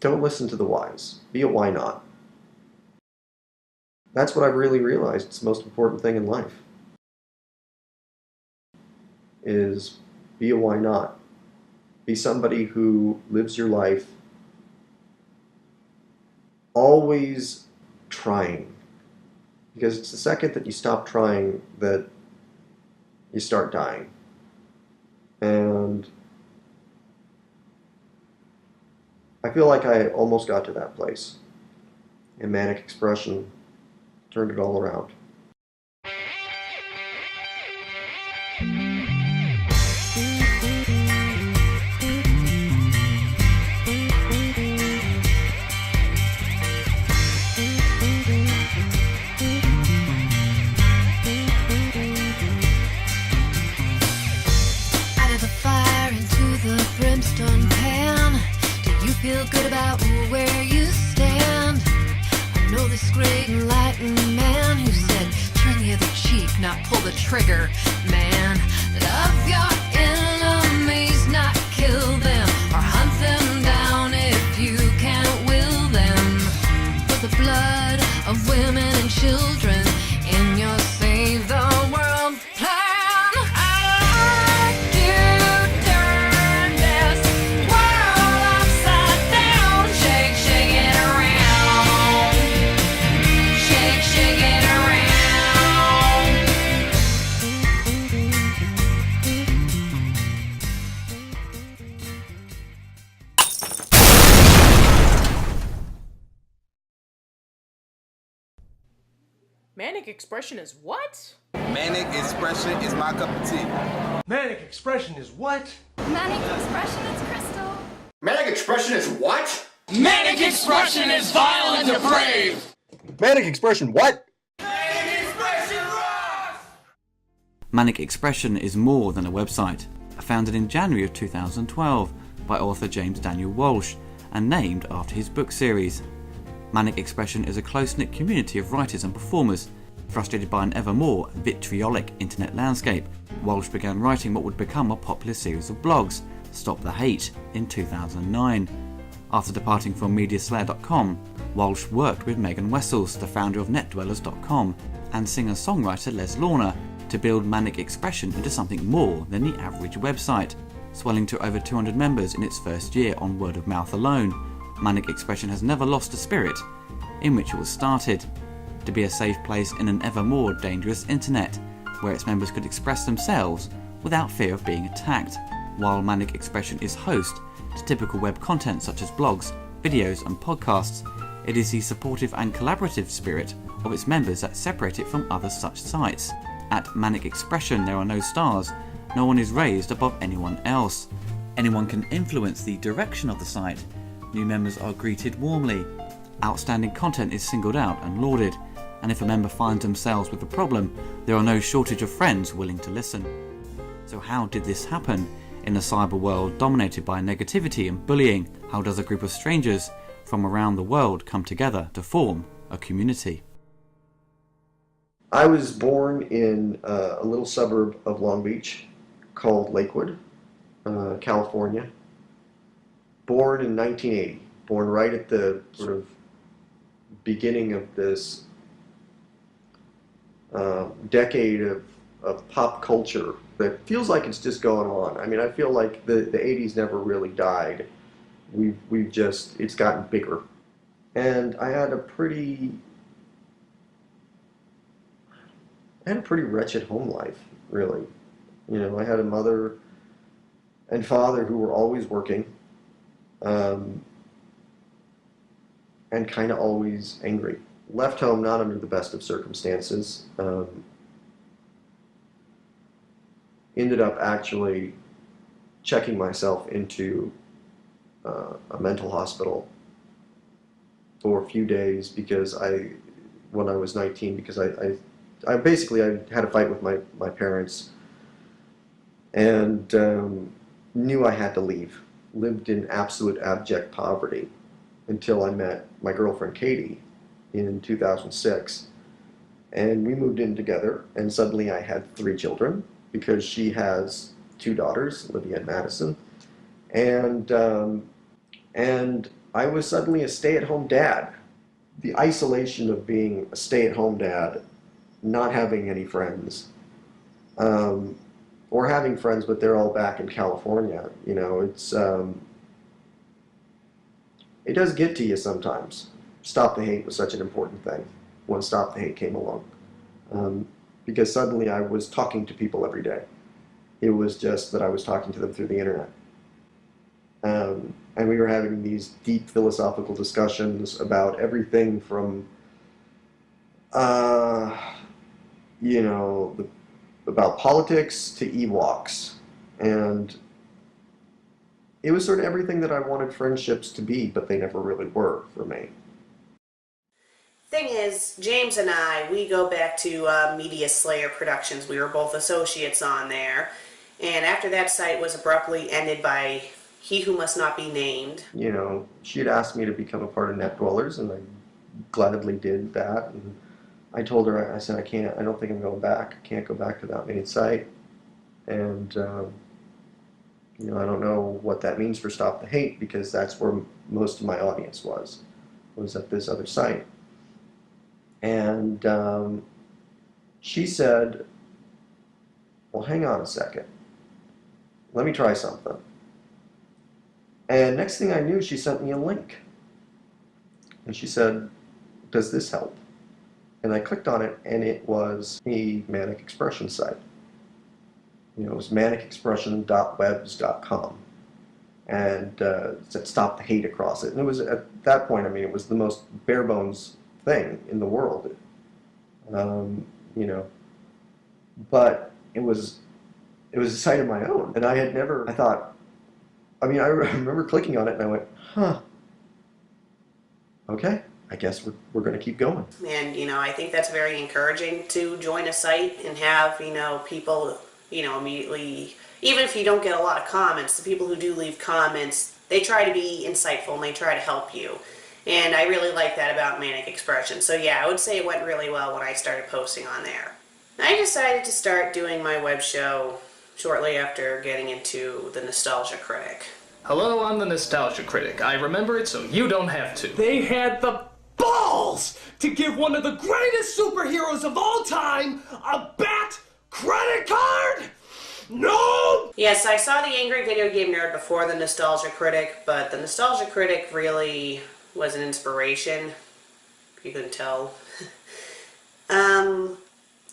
don't listen to the whys. Be a why not. That's what I've really realized is the most important thing in life. Is be a why not. Be somebody who lives your life always trying. Because it's the second that you stop trying that you start dying. And I feel like I almost got to that place. And Manic Expression turned it all around. Feel good about where you stand. I know this great enlightened man who said, turn the other cheek, not pull the trigger, man. Love your enemies, not kill them, or hunt them down if you can't will them. For the blood of women and children in your Save the World plan. Manic Expression is what? Manic Expression is my cup of tea. Manic Expression is what? Manic Expression is Crystal. Manic Expression is what? Manic Expression is vile and depraved. Manic Expression what? Manic Expression rocks! Manic Expression is more than a website. Founded in January of 2012 by author James Daniel Walsh and named after his book series. Manic Expression is a close-knit community of writers and performers. Frustrated by an ever more vitriolic internet landscape, Walsh began writing what would become a popular series of blogs, Stop the Hate, in 2009. After departing from MediaSlayer.com, Walsh worked with Megan Wessels, the founder of NetDwellers.com, and singer-songwriter Les Lorna to build Manic Expression into something more than the average website. Swelling to over 200 members in its first year on word of mouth alone, Manic Expression has never lost the spirit in which it was started, to be a safe place in an ever more dangerous internet, where its members could express themselves without fear of being attacked. While Manic Expression is host to typical web content such as blogs, videos and podcasts, it is the supportive and collaborative spirit of its members that separate it from other such sites. At Manic Expression there are no stars, no one is raised above anyone else. Anyone can influence the direction of the site. New members are greeted warmly. Outstanding content is singled out and lauded, and if a member finds themselves with a problem, there are no shortage of friends willing to listen. So how did this happen? In a cyber world dominated by negativity and bullying, how does a group of strangers from around the world come together to form a community? I was born in a little suburb of Long Beach called Lakewood, California. Born in 1980, born right at the sort of beginning of this decade of pop culture that feels like it's just going on. I mean, I feel like the 80s never really died. We've just, it's gotten bigger. And I had a pretty wretched home life, really. You know, I had a mother and father who were always working. And kind of always angry. Left home not under the best of circumstances. Ended up actually checking myself into a mental hospital for a few days because when I was 19, because I basically had a fight with my parents and knew I had to leave. Lived in absolute abject poverty until I met my girlfriend Katie in 2006. And we moved in together, and suddenly I had 3 children because she has 2 daughters, Olivia and Madison. And I was suddenly a stay-at-home dad. The isolation of being a stay-at-home dad, not having any friends, or having friends, but they're all back in California. You know, it does get to you sometimes. Stop the Hate was such an important thing when Stop the Hate came along. Because suddenly I was talking to people every day. It was just that I was talking to them through the internet. And we were having these deep philosophical discussions about everything from, you know, about politics to Ewoks. And it was sort of everything that I wanted friendships to be, but they never really were for me. Thing is, James and I, we go back to Media Slayer Productions. We were both associates on there. And after that site was abruptly ended by He Who Must Not Be Named. You know, she had asked me to become a part of Net Dwellers, and I gladly did that. And I told her, I said, I don't think I'm going back. I can't go back to that main site. And, you know, I don't know what that means for Stop the Hate, because that's where most of my audience was at this other site. And she said, well, hang on a second. Let me try something. And next thing I knew, she sent me a link. And she said, does this help? And I clicked on it, and it was a Manic Expression site. You know, it was manicexpression.webs.com. And it said Stop the Hate across it. And it was, at that point, I mean, it was the most bare bones thing in the world. You know, but it was a site of my own. And I thought, I mean, I remember clicking on it, and I went, huh, okay, I guess we're going to keep going. And, you know, I think that's very encouraging to join a site and have, you know, people, you know, immediately, even if you don't get a lot of comments, the people who do leave comments, they try to be insightful and they try to help you. And I really like that about Manic Expression. So yeah, I would say it went really well when I started posting on there. I decided to start doing my web show shortly after getting into the Nostalgia Critic. Hello, I'm the Nostalgia Critic. I remember it so you don't have to. They had the balls to give one of the greatest superheroes of all time a Bat credit card? No! Yes, I saw the Angry Video Game Nerd before the Nostalgia Critic, but the Nostalgia Critic really was an inspiration, if you couldn't tell.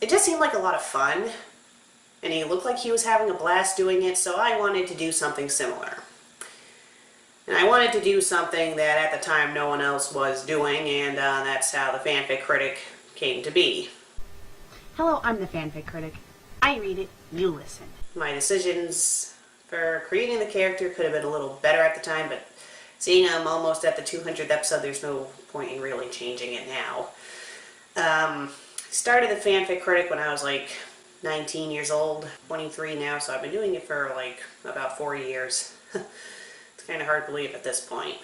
It just seemed like a lot of fun, and he looked like he was having a blast doing it, so I wanted to do something similar. And I wanted to do something that at the time no one else was doing, and that's how the Fanfic Critic came to be. Hello, I'm the Fanfic Critic. I read it, you listen. My decisions for creating the character could have been a little better at the time, but seeing I'm almost at the 200th episode, there's no point in really changing it now. Started the Fanfic Critic when I was like 19 years old, 23 now, so I've been doing it for like about 4 years. It's kind of hard to believe at this point.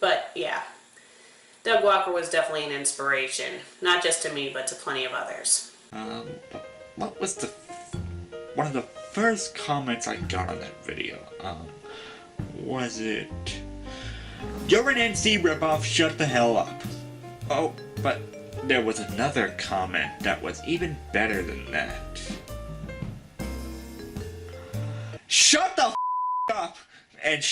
But yeah, Doug Walker was definitely an inspiration, not just to me, but to plenty of others. What was one of the first comments I got on that video? Was it, "You're an NC ripoff, shut the hell up"? Oh, but there was another comment that was even better than that. "Shut the up, and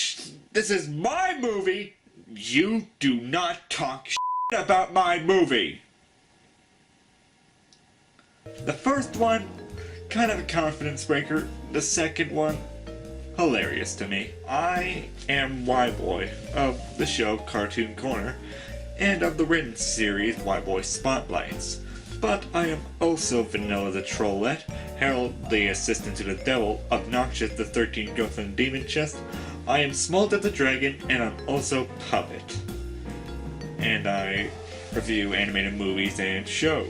this is my movie. You do not talk about my movie." The first one, kind of a confidence breaker. The second one, hilarious to me. I am Y-Boy of the show Cartoon Corner and of the written series Y-Boy Spotlights. But I am also Vanilla the Trollette, Harold the Assistant to the Devil, Obnoxious the 13 Ghost and Demon Chest, I am Smolder the Dragon, and I'm also Puppet. And I review animated movies and shows.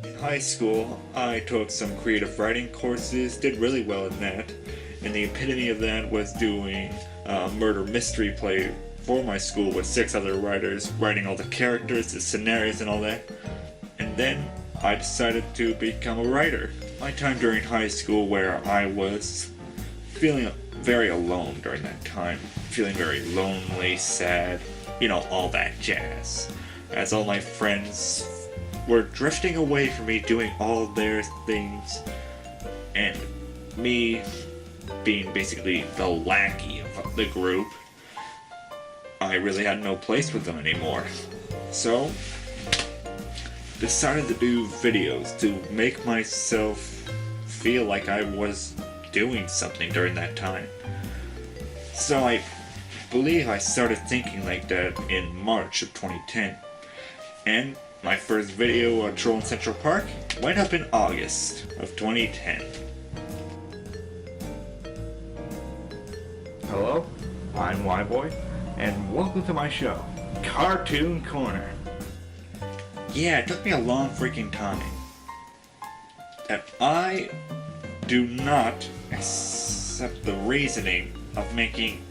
In high school, I took some creative writing courses, did really well in that, and the epitome of that was doing a murder mystery play for my school with 6 other writers, writing all the characters, the scenarios, and all that. And then I decided to become a writer. My time during high school, where I was feeling very alone during that time, feeling very lonely, sad, all that jazz. As all my friends were drifting away from me doing all their things, and me being basically the lackey of the group, I really had no place with them anymore. So, decided to do videos to make myself feel like I was doing something during that time. So I believe I started thinking like that in March of 2010. And my first video on Troll in Central Park went up in August of 2010. Hello, I'm Y-Boy, and welcome to my show, Cartoon Corner. Yeah, it took me a long freaking time. That I do not accept the reasoning of making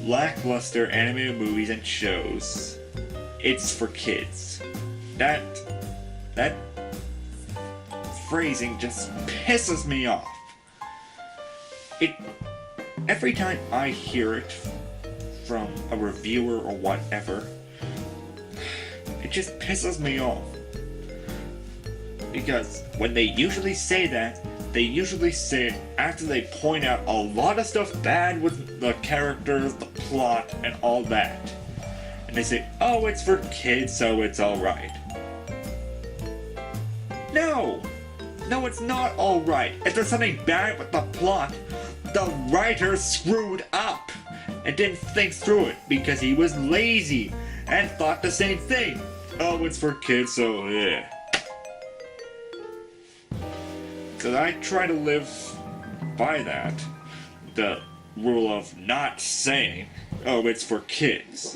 lackluster animated movies and shows. It's for kids. That phrasing just pisses me off. Every time I hear it from a reviewer or whatever, it just pisses me off. Because when they usually say that, they usually say it after they point out a lot of stuff bad with the characters, the plot, and all that. And they say, oh, it's for kids, so it's alright. No! No, it's not alright. If there's something bad with the plot, the writer screwed up and didn't think through it because he was lazy and thought the same thing. Oh, it's for kids, so yeah. So I try to live by that. The rule of not saying, oh, it's for kids.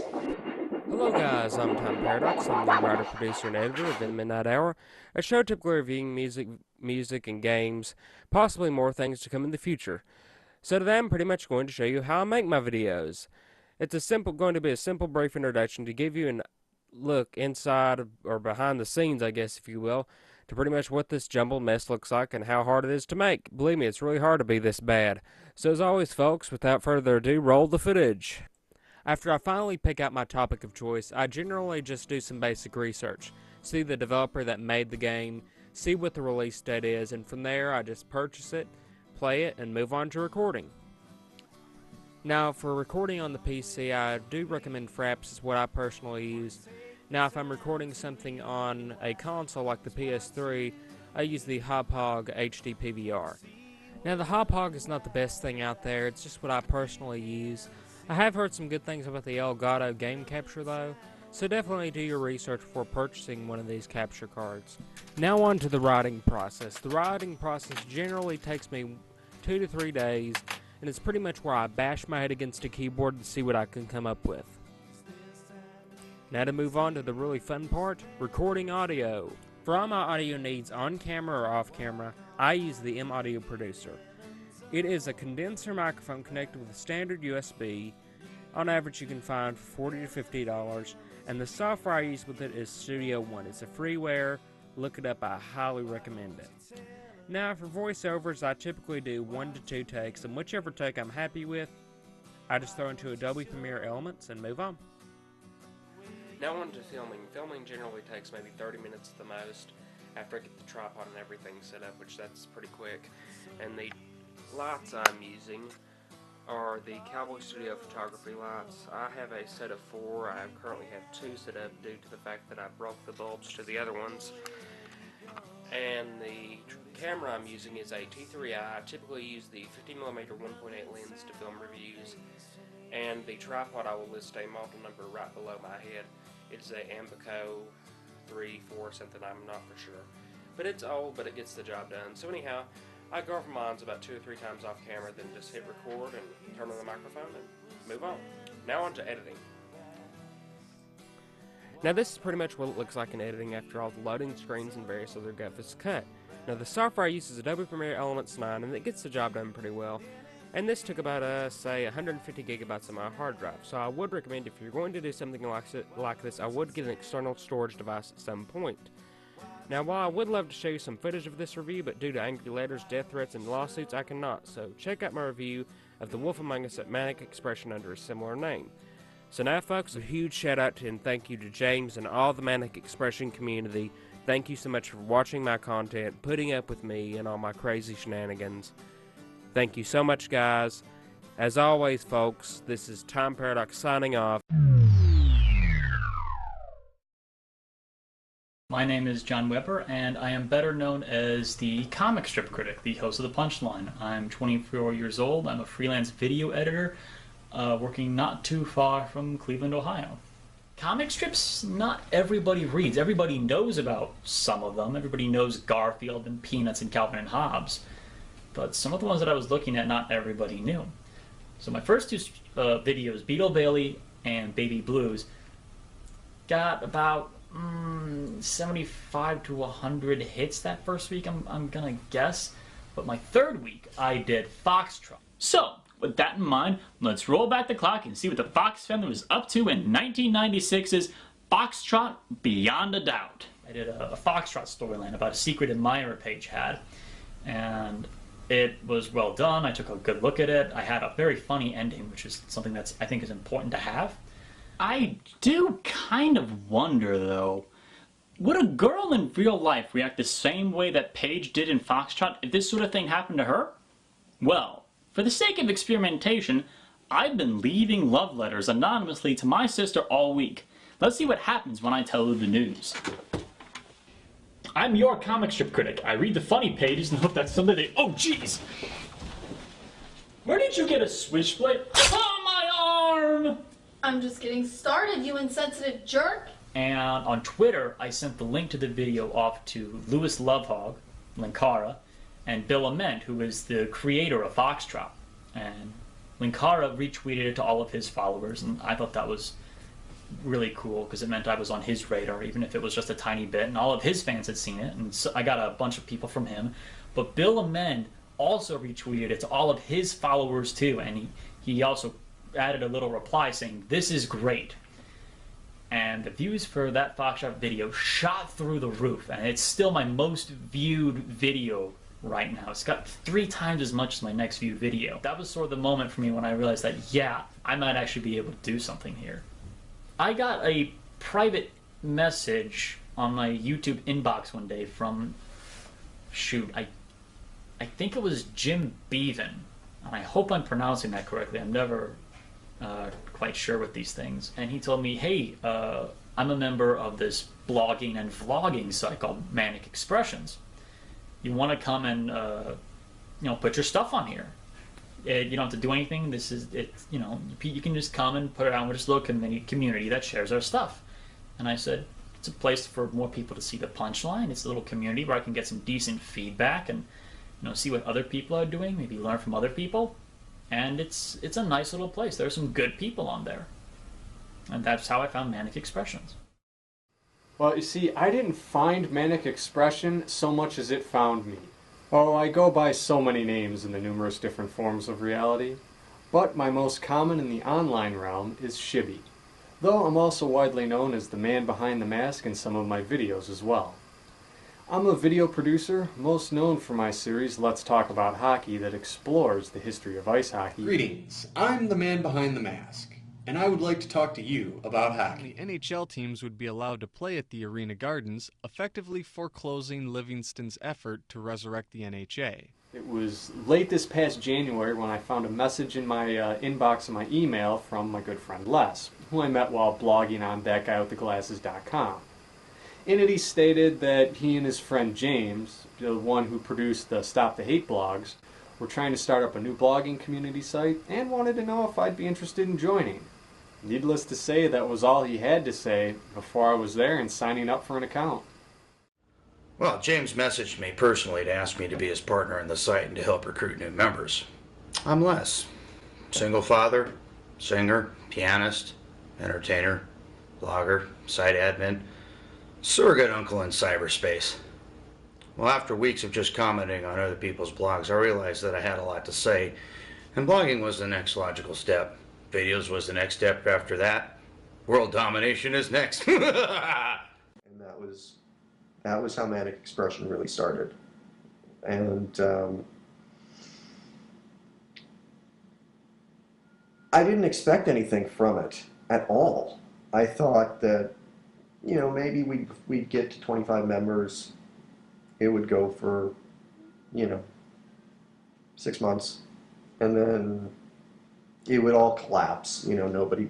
Hello guys, I'm Tom Paradox. I'm the writer, producer, and editor of The Midnight Hour, a show typically reviewing music and games, possibly more things to come in the future. So today I'm pretty much going to show you how I make my videos. It's going to be a simple brief introduction to give you a look inside or behind the scenes, I guess if you will, to pretty much what this jumbled mess looks like and how hard it is to make. Believe me, it's really hard to be this bad. So as always folks, without further ado, roll the footage. After I finally pick out my topic of choice, I generally just do some basic research, see the developer that made the game, see what the release date is, and from there I just purchase it, play it, and move on to recording. Now for recording on the PC, I do recommend Fraps is what I personally use. Now if I'm recording something on a console like the PS3, I use the Hauppauge HD PVR. Now the Hauppauge is not the best thing out there, it's just what I personally use. I have heard some good things about the Elgato game capture though, so definitely do your research before purchasing one of these capture cards. Now on to the writing process. The writing process generally takes me 2 to 3 days, and it's pretty much where I bash my head against a keyboard to see what I can come up with. Now to move on to the really fun part, recording audio. For all my audio needs on camera or off camera, I use the M-Audio Producer. It is a condenser microphone connected with a standard USB. On average you can find for $40 to $50, and the software I use with it is Studio One. It's a freeware. Look it up, I highly recommend it. Now for voiceovers, I typically do 1 to 2 takes, and whichever take I'm happy with, I just throw into Adobe Premiere Elements and move on. Now on to filming. Filming generally takes maybe 30 minutes at the most after I get the tripod and everything set up, which that's pretty quick. And the lights I'm using are the Cowboy Studio photography lights. I have a set of 4. I currently have 2 set up due to the fact that I broke the bulbs to the other ones. And the camera I'm using is a T3i. I typically use the 50mm 1.8 lens to film reviews. And the tripod, I will list a model number right below my head. It's a Ambico 3, 4, something, I'm not for sure. But it's old, but it gets the job done. So anyhow, I go over mine about 2 or 3 times off camera, then just hit record and turn on the microphone and move on. Now on to editing. Now this is pretty much what it looks like in editing after all the loading screens and various other guff is cut. Now the software I use is Adobe Premiere Elements 9, and it gets the job done pretty well. And this took about, say, 150 gigabytes on my hard drive. So I would recommend, if you're going to do something like this, I would get an external storage device at some point. Now, while I would love to show you some footage of this review, but due to angry letters, death threats, and lawsuits, I cannot. So check out my review of The Wolf Among Us at Manic Expression under a similar name. So now, folks, a huge shout out and thank you to James and all the Manic Expression community. Thank you so much for watching my content, putting up with me and all my crazy shenanigans. Thank you so much, guys. As always, folks, this is Time Paradox signing off. My name is John Weber, and I am better known as the comic strip critic, the host of The Punchline. I'm 24 years old. I'm a freelance video editor, working not too far from Cleveland, Ohio. Comic strips, not everybody reads. Everybody knows about some of them. Everybody knows Garfield and Peanuts and Calvin and Hobbes. But some of the ones that I was looking at, not everybody knew. So my first two videos, Beetle Bailey and Baby Blues, got about 75 to 100 hits that first week, I'm gonna guess. But my third week, I did Foxtrot. So, with that in mind, let's roll back the clock and see what the Fox family was up to in 1996's Foxtrot Beyond a Doubt. I did a Foxtrot storyline about a secret admirer Paige had, and it was well done. I took a good look at it. I had a very funny ending, which is something that's I think is important to have. I do kind of wonder, though, would a girl in real life react the same way that Paige did in Foxtrot if this sort of thing happened to her? Well, for the sake of experimentation, I've been leaving love letters anonymously to my sister all week. Let's see what happens when I tell her the news. I'm your comic strip critic. I read the funny pages and hope that someday they... Oh, jeez! Where did you get a switchblade? Oh, my arm! I'm just getting started, you insensitive jerk. And on Twitter, I sent the link to the video off to Louis Lovehog, Linkara, and Bill Ament, who is the creator of Foxtrot. And Linkara retweeted it to all of his followers, and I thought that was really cool because it meant I was on his radar, even if it was just a tiny bit, and all of his fans had seen it, and so I got a bunch of people from him. But Bill Ament also retweeted it to all of his followers too, and he also added a little reply saying, "This is great." And the views for that Foxtrot video shot through the roof, and it's still my most viewed video right now. It's got 3 times as much as my next viewed video. That was sort of the moment for me when I realized that, yeah, I might actually be able to do something here. I got a private message on my YouTube inbox one day from, shoot, I think it was Jim Bevan, and I hope I'm pronouncing that correctly. I'm never quite sure with these things. And he told me, hey, I'm a member of this blogging and vlogging site called Manic Expressions. You want to come and put your stuff on here. You don't have to do anything. This is it. You can just come and put it out. We're just a little community that shares our stuff. And I said, it's a place for more people to see the punchline. It's a little community where I can get some decent feedback and see what other people are doing. Maybe learn from other people. And it's a nice little place. There's some good people on there. And that's how I found Manic Expressions. Well, you see, I didn't find Manic Expression so much as it found me. Oh, I go by so many names in the numerous different forms of reality, but my most common in the online realm is Shibby, though I'm also widely known as the man behind the mask in some of my videos as well. I'm a video producer, most known for my series Let's Talk About Hockey that explores the history of ice hockey. Greetings, I'm the man behind the mask, and I would like to talk to you about hockey. The NHL teams would be allowed to play at the Arena Gardens, effectively foreclosing Livingston's effort to resurrect the NHA. It was late this past January when I found a message in my inbox of my email from my good friend Les, who I met while blogging on thatguywiththeglasses.com. In it he stated that he and his friend James, the one who produced the Stop the Hate blogs, were trying to start up a new blogging community site and wanted to know if I'd be interested in joining. Needless to say, that was all he had to say before I was there and signing up for an account. Well, James messaged me personally to ask me to be his partner in the site and to help recruit new members. I'm Les. Single father, singer, pianist, entertainer, blogger, site admin, surrogate uncle in cyberspace. Well, after weeks of just commenting on other people's blogs, I realized that I had a lot to say, and blogging was the next logical step. Videos was the next step after that. World domination is next. And that was how Manic Expression really started. And I didn't expect anything from it. at all. I thought that, maybe we'd get to 25 members. It would go for, 6 months, and then it would all collapse. Nobody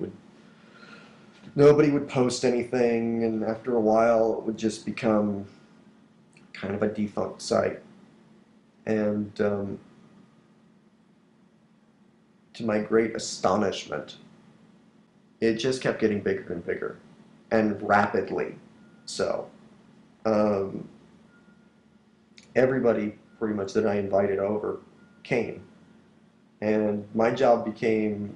would post anything, and after a while, it would just become kind of a defunct site. And to my great astonishment, it just kept getting bigger and bigger, and rapidly so. Everybody pretty much that I invited over came, and my job became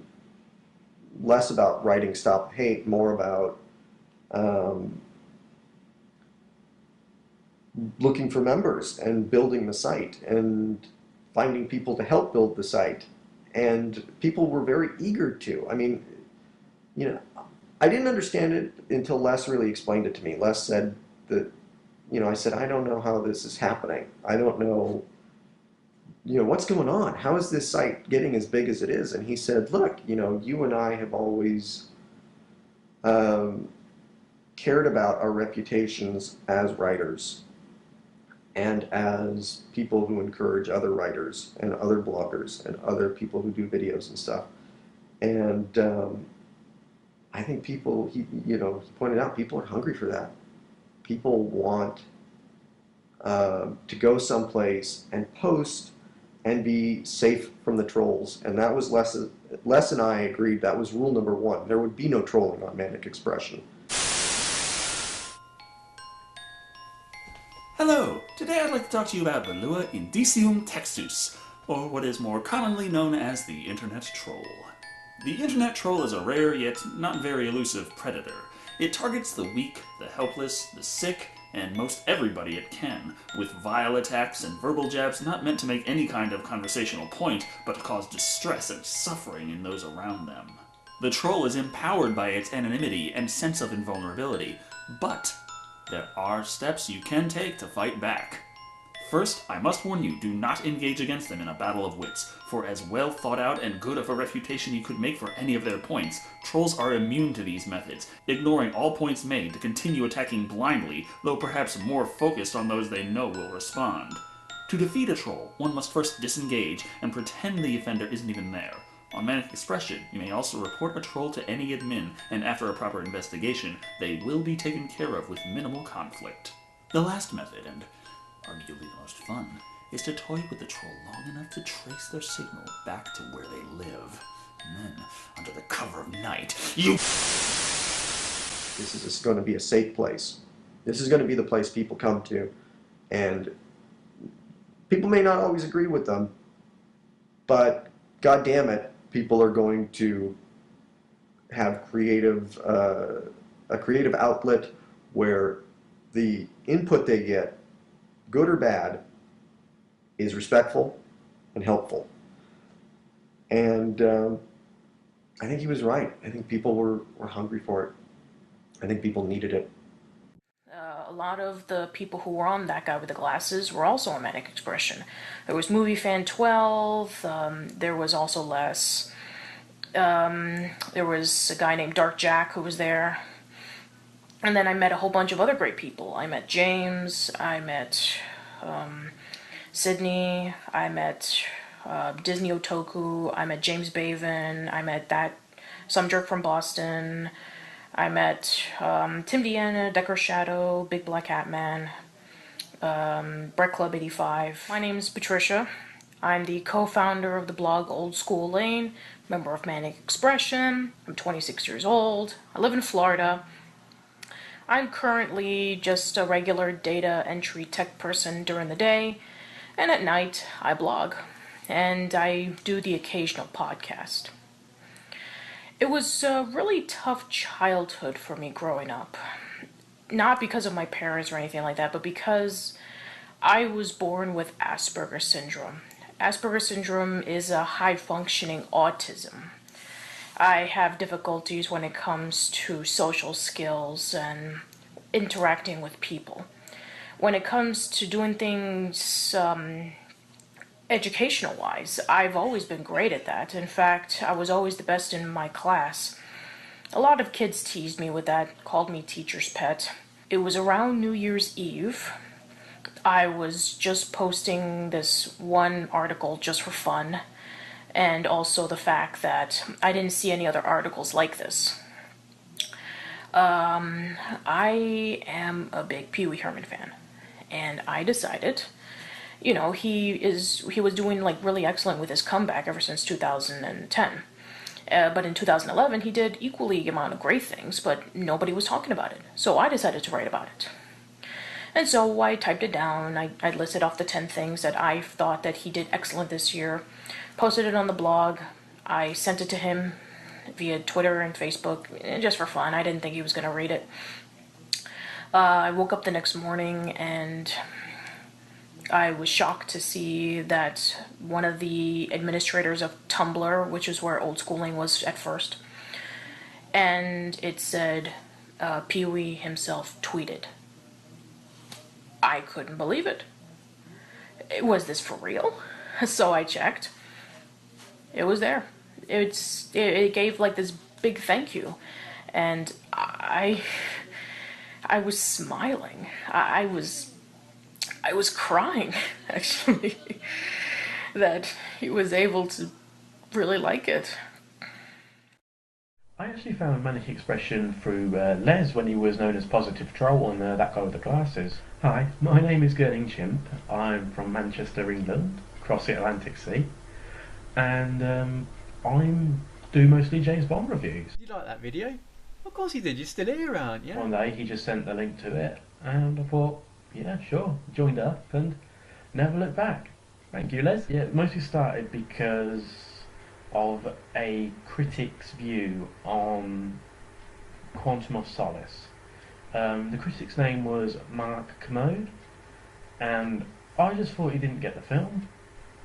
less about writing Stop Hate, more about looking for members and building the site and finding people to help build the site. And people were very eager to. I mean, I didn't understand it until Les really explained it to me. Les said that, I said, I don't know how this is happening. I don't know, what's going on? How is this site getting as big as it is? And he said, look, you and I have always cared about our reputations as writers and as people who encourage other writers and other bloggers and other people who do videos and stuff. And I think people, he pointed out, people are hungry for that. People want to go someplace and post and be safe from the trolls. And that was Les and I agreed that was rule number one. There would be no trolling on Manic Expression. Hello! Today I'd like to talk to you about Velua Indicium Textus, or what is more commonly known as the Internet Troll. The Internet Troll is a rare yet not very elusive predator. It targets the weak, the helpless, the sick, and most everybody it can, with vile attacks and verbal jabs not meant to make any kind of conversational point, but to cause distress and suffering in those around them. The troll is empowered by its anonymity and sense of invulnerability, but there are steps you can take to fight back. First, I must warn you, do not engage against them in a battle of wits, for as well thought out and good of a refutation you could make for any of their points, trolls are immune to these methods, ignoring all points made to continue attacking blindly, though perhaps more focused on those they know will respond. To defeat a troll, one must first disengage and pretend the offender isn't even there. On Manic Expression, you may also report a troll to any admin, and after a proper investigation, they will be taken care of with minimal conflict. The last method, and arguably the most fun, is to toy with the troll long enough to trace their signal back to where they live. And then, under the cover of night, This is just going to be a safe place. This is going to be the place people come to, and people may not always agree with them, but God damn it, people are going to have a creative outlet where the input they get, good or bad, is respectful and helpful. And I think he was right. I think people were hungry for it. I think people needed it. A lot of the people who were on That Guy with the Glasses were also on Manic Expression. There was Movie Fan 12, there was also Les. There was a guy named Dark Jack who was there. And then I met a whole bunch of other great people. I met James, I met Sydney, I met Disney Otoku, I met James Baven, I met some jerk from Boston, I met Tim Deanna, Decker Shado, Big Black Hat Man, Brett Club 85. My name is Patricia. I'm the co-founder of the blog Old School Lane, member of Manic Expression. I'm 26 years old. I live in Florida. I'm currently just a regular data entry tech person during the day, and at night I blog, and I do the occasional podcast. It was a really tough childhood for me growing up. Not because of my parents or anything like that, but because I was born with Asperger's syndrome. Asperger's syndrome is a high-functioning autism. I have difficulties when it comes to social skills and interacting with people. When it comes to doing things educational-wise, I've always been great at that. In fact, I was always the best in my class. A lot of kids teased me with that, called me teacher's pet. It was around New Year's Eve. I was just posting this one article just for fun, and also the fact that I didn't see any other articles like this. I am a big Pee Wee Herman fan, and I decided, he was doing like really excellent with his comeback ever since 2010. But in 2011, he did equally amount of great things, but nobody was talking about it. So I decided to write about it. And so I typed it down. I listed off the 10 things that I thought that he did excellent this year, posted it on the blog. I sent it to him via Twitter and Facebook, just for fun. I didn't think he was going to read it. I woke up the next morning and I was shocked to see that one of the administrators of Tumblr, which is where old schooling was at first, and it said Pee-wee himself tweeted. I couldn't believe it. Was this for real? So I checked. It was there. It gave like this big thank you, and I was smiling. I was crying, actually, that he was able to really like it. I actually found Manic Expression through Les when he was known as Positive Troll and that guy with the glasses. Hi, my name is Gurning Chimp. I'm from Manchester, England, across the Atlantic Sea, and I do mostly James Bond reviews. Did you like that video? Of course you did, you're still here, aren't you? One day he just sent the link to it, and I thought, yeah, sure, joined up and never looked back. Thank you, Les. Yeah, it mostly started because of a critic's view on Quantum of Solace. The critic's name was Mark Commode, and I just thought he didn't get the film.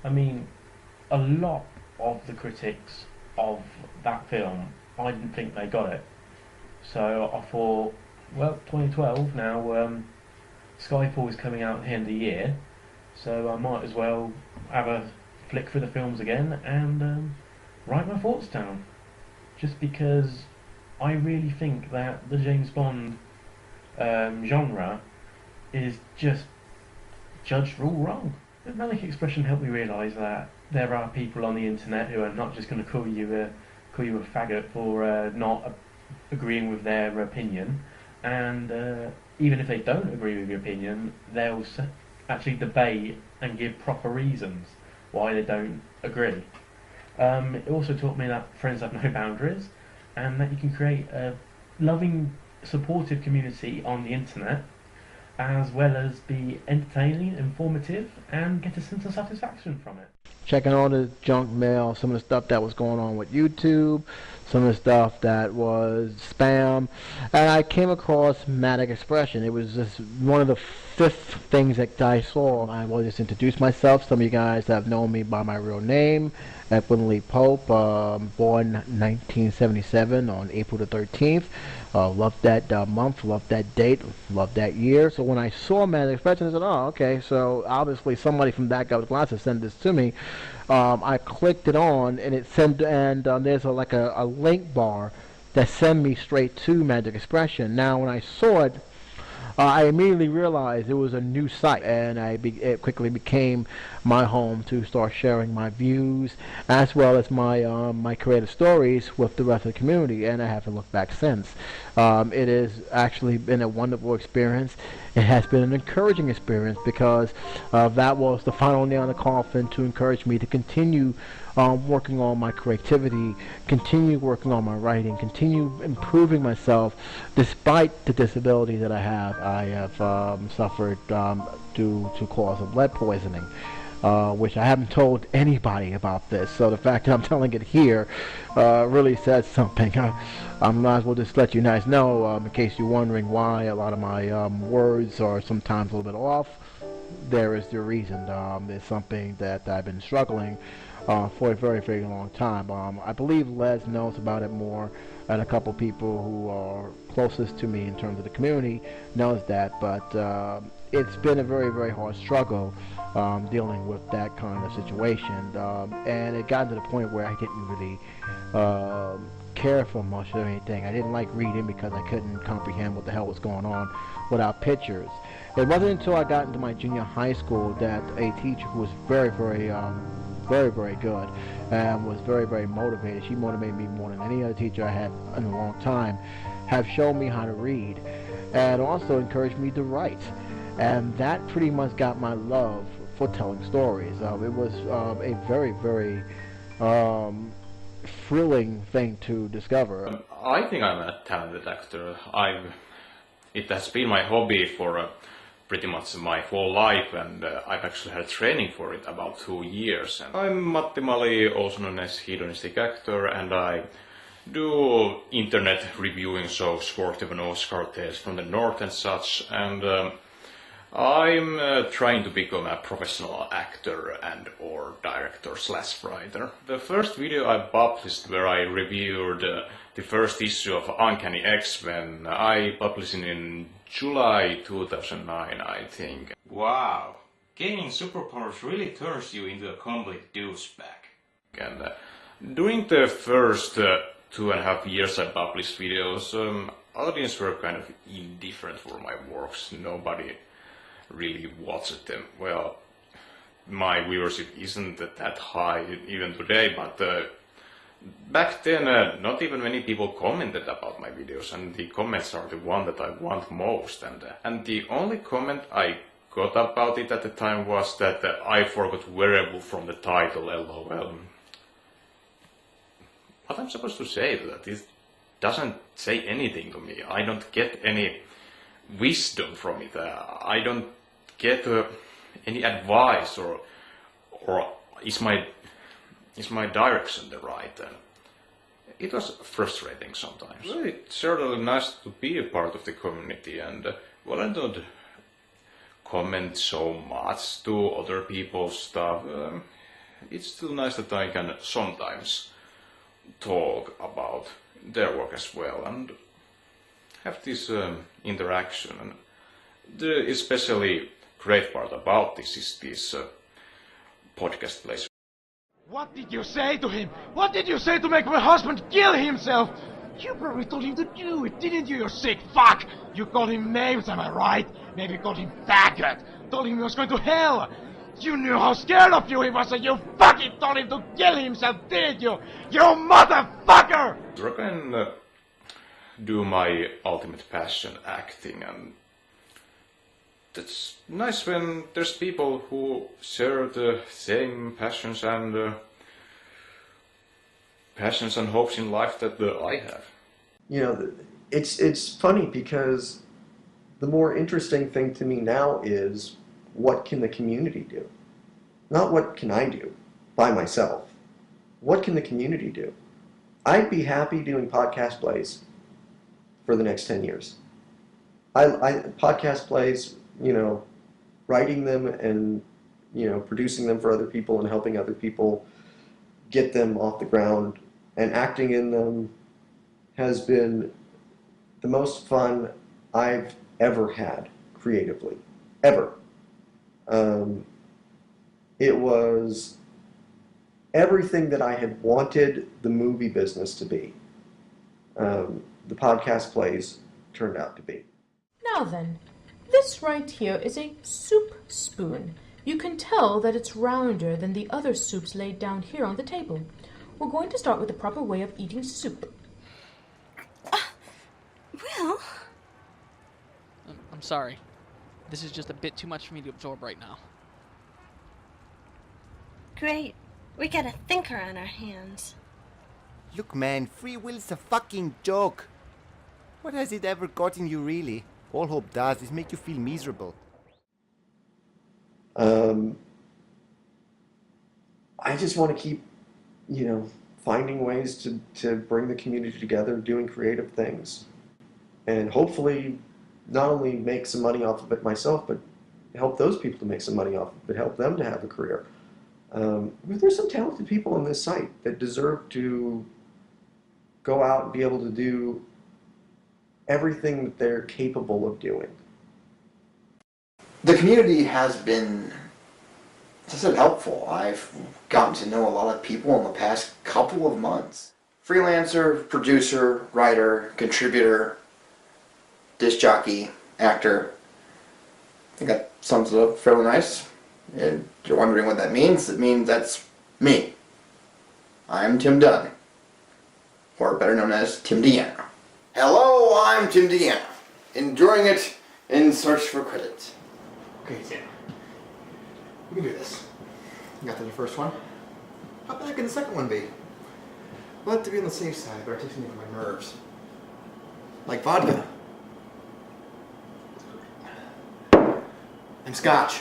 I mean, a lot of the critics of that film, I didn't think they got it. So I thought, well, 2012 now, Skyfall is coming out at the end of the year, so I might as well have a flick through the films again and write my thoughts down. Just because I really think that the James Bond genre is just judged all wrong. The Manic Expression helped me realise that there are people on the internet who are not just going to call you a faggot for not agreeing with their opinion, and even if they don't agree with your opinion, they'll actually debate and give proper reasons why they don't agree. It also taught me that friends have no boundaries, and that you can create a loving, supportive community on the internet, as well as be entertaining, informative, and get a sense of satisfaction from it. Checking all the junk mail, some of the stuff that was going on with YouTube, some of the stuff that was spam, and I came across Manic Expression. It was just one of the fifth things that I saw. I will just introduce myself. Some of you guys have known me by my real name, Edwin Lee Pope, born 1977 on April the 13th. Loved that month, loved that date, loved that year. So when I saw Manic Expression, I said, oh, okay, so obviously somebody from that guy with glasses sent this to me. I clicked it on, and it sent, and there's like a link bar that sent me straight to Manic Expression. Now, when I saw it, I immediately realized it was a new site, and it quickly became my home to start sharing my views as well as my creative stories with the rest of the community, and I haven't looked back since. It has actually been a wonderful experience. It has been an encouraging experience because that was the final nail in the coffin to encourage me to continue working on my creativity, continue working on my writing, continue improving myself despite the disability that I have. I have suffered due to cause of lead poisoning, which I haven't told anybody about this, so the fact that I'm telling it here really says something. I might as well just let you guys know, in case you're wondering why a lot of my words are sometimes a little bit off. There is the reason. It's something that I've been struggling for a very, very long time. I believe Les knows about it more, and a couple people who are closest to me in terms of the community knows that, but it's been a very, very hard struggle dealing with that kind of situation, and it got to the point where I didn't really care for much of anything. I didn't like reading because I couldn't comprehend what the hell was going on without pictures. It wasn't until I got into my junior high school that a teacher who was very, very good and was very, very motivated. She motivated me more than any other teacher I had in a long time. Have shown me how to read and also encouraged me to write. And that pretty much got my love for telling stories. It was a very, very thrilling thing to discover. I think I'm a talented actor. It has been my hobby for pretty much my whole life, and I've actually had training for it about 2 years. And I'm Matti Mali, also known as hedonistic actor, and I do internet reviewing shows, Sportive and Oscar Tales from the North and such, and I'm trying to become a professional actor and or director / writer. The first video I published where I reviewed the first issue of Uncanny X-Men, I published it in July 2009, I think. Wow, gaining superpowers really turns you into a complete douchebag. And during the first 2.5 years I published videos, audience were kind of indifferent for my works. Nobody really watched them. Well, my viewership isn't that high even today, but back then not even many people commented about my videos, and the comments are the one that I want most. And the only comment I got about it at the time was that I forgot werewolf from the title, lol. What I'm supposed to say that it doesn't say anything to me. I don't get any wisdom from it. I don't get any advice, or is my direction the right? It was frustrating sometimes. Well, it's certainly nice to be a part of the community, and well, I don't comment so much to other people's stuff. It's still nice that I can sometimes talk about their work as well and have this interaction. And the especially great part about this is this podcast place. What did you say to him? What did you say to make my husband kill himself? You probably told him to do it, didn't you, you sick fuck? You called him names, am I right? Maybe called him faggot. Told him he was going to hell. You knew how scared of you he was, and you fucking told him to kill himself, didn't you? You motherfucker! I can do my ultimate passion, acting, and it's nice when there's people who share the same passions and hopes in life that I have. You know, it's funny because the more interesting thing to me now is what can the community do? Not what can I do by myself. What can the community do? I'd be happy doing podcast plays for the next 10 years. Podcast plays, you know, writing them and, you know, producing them for other people and helping other people get them off the ground and acting in them has been the most fun I've ever had creatively, ever. It was everything that I had wanted the movie business to be. The podcast plays turned out to be. Now then, this right here is a soup spoon. You can tell that it's rounder than the other soups laid down here on the table. We're going to start with the proper way of eating soup. Will? I'm sorry. This is just a bit too much for me to absorb right now. Great. We got a thinker on our hands. Look, man, free will's a fucking joke. What has it ever gotten you, really? All hope does is make you feel miserable. I just want to keep, you know, finding ways to bring the community together, doing creative things, and hopefully not only make some money off of it myself, but help those people to make some money off of it, help them to have a career. There's some talented people on this site that deserve to go out and be able to do everything that they're capable of doing. The community has been, as I said, helpful. I've gotten to know a lot of people in the past couple of months. freelancer, producer, writer, contributor, disc jockey, actor. I think that sums it up fairly nice. And you're wondering what that means? It means that's me. I'm Tim Dunn, or better known as Tim Deanna. Hello, I'm Tim Deanna, enduring it in search for credit. Okay, Tim. We can do this. You got to the first one. How bad can the second one be? Well, to be on the safe side, but it takes me for my nerves. Like vodka. And scotch.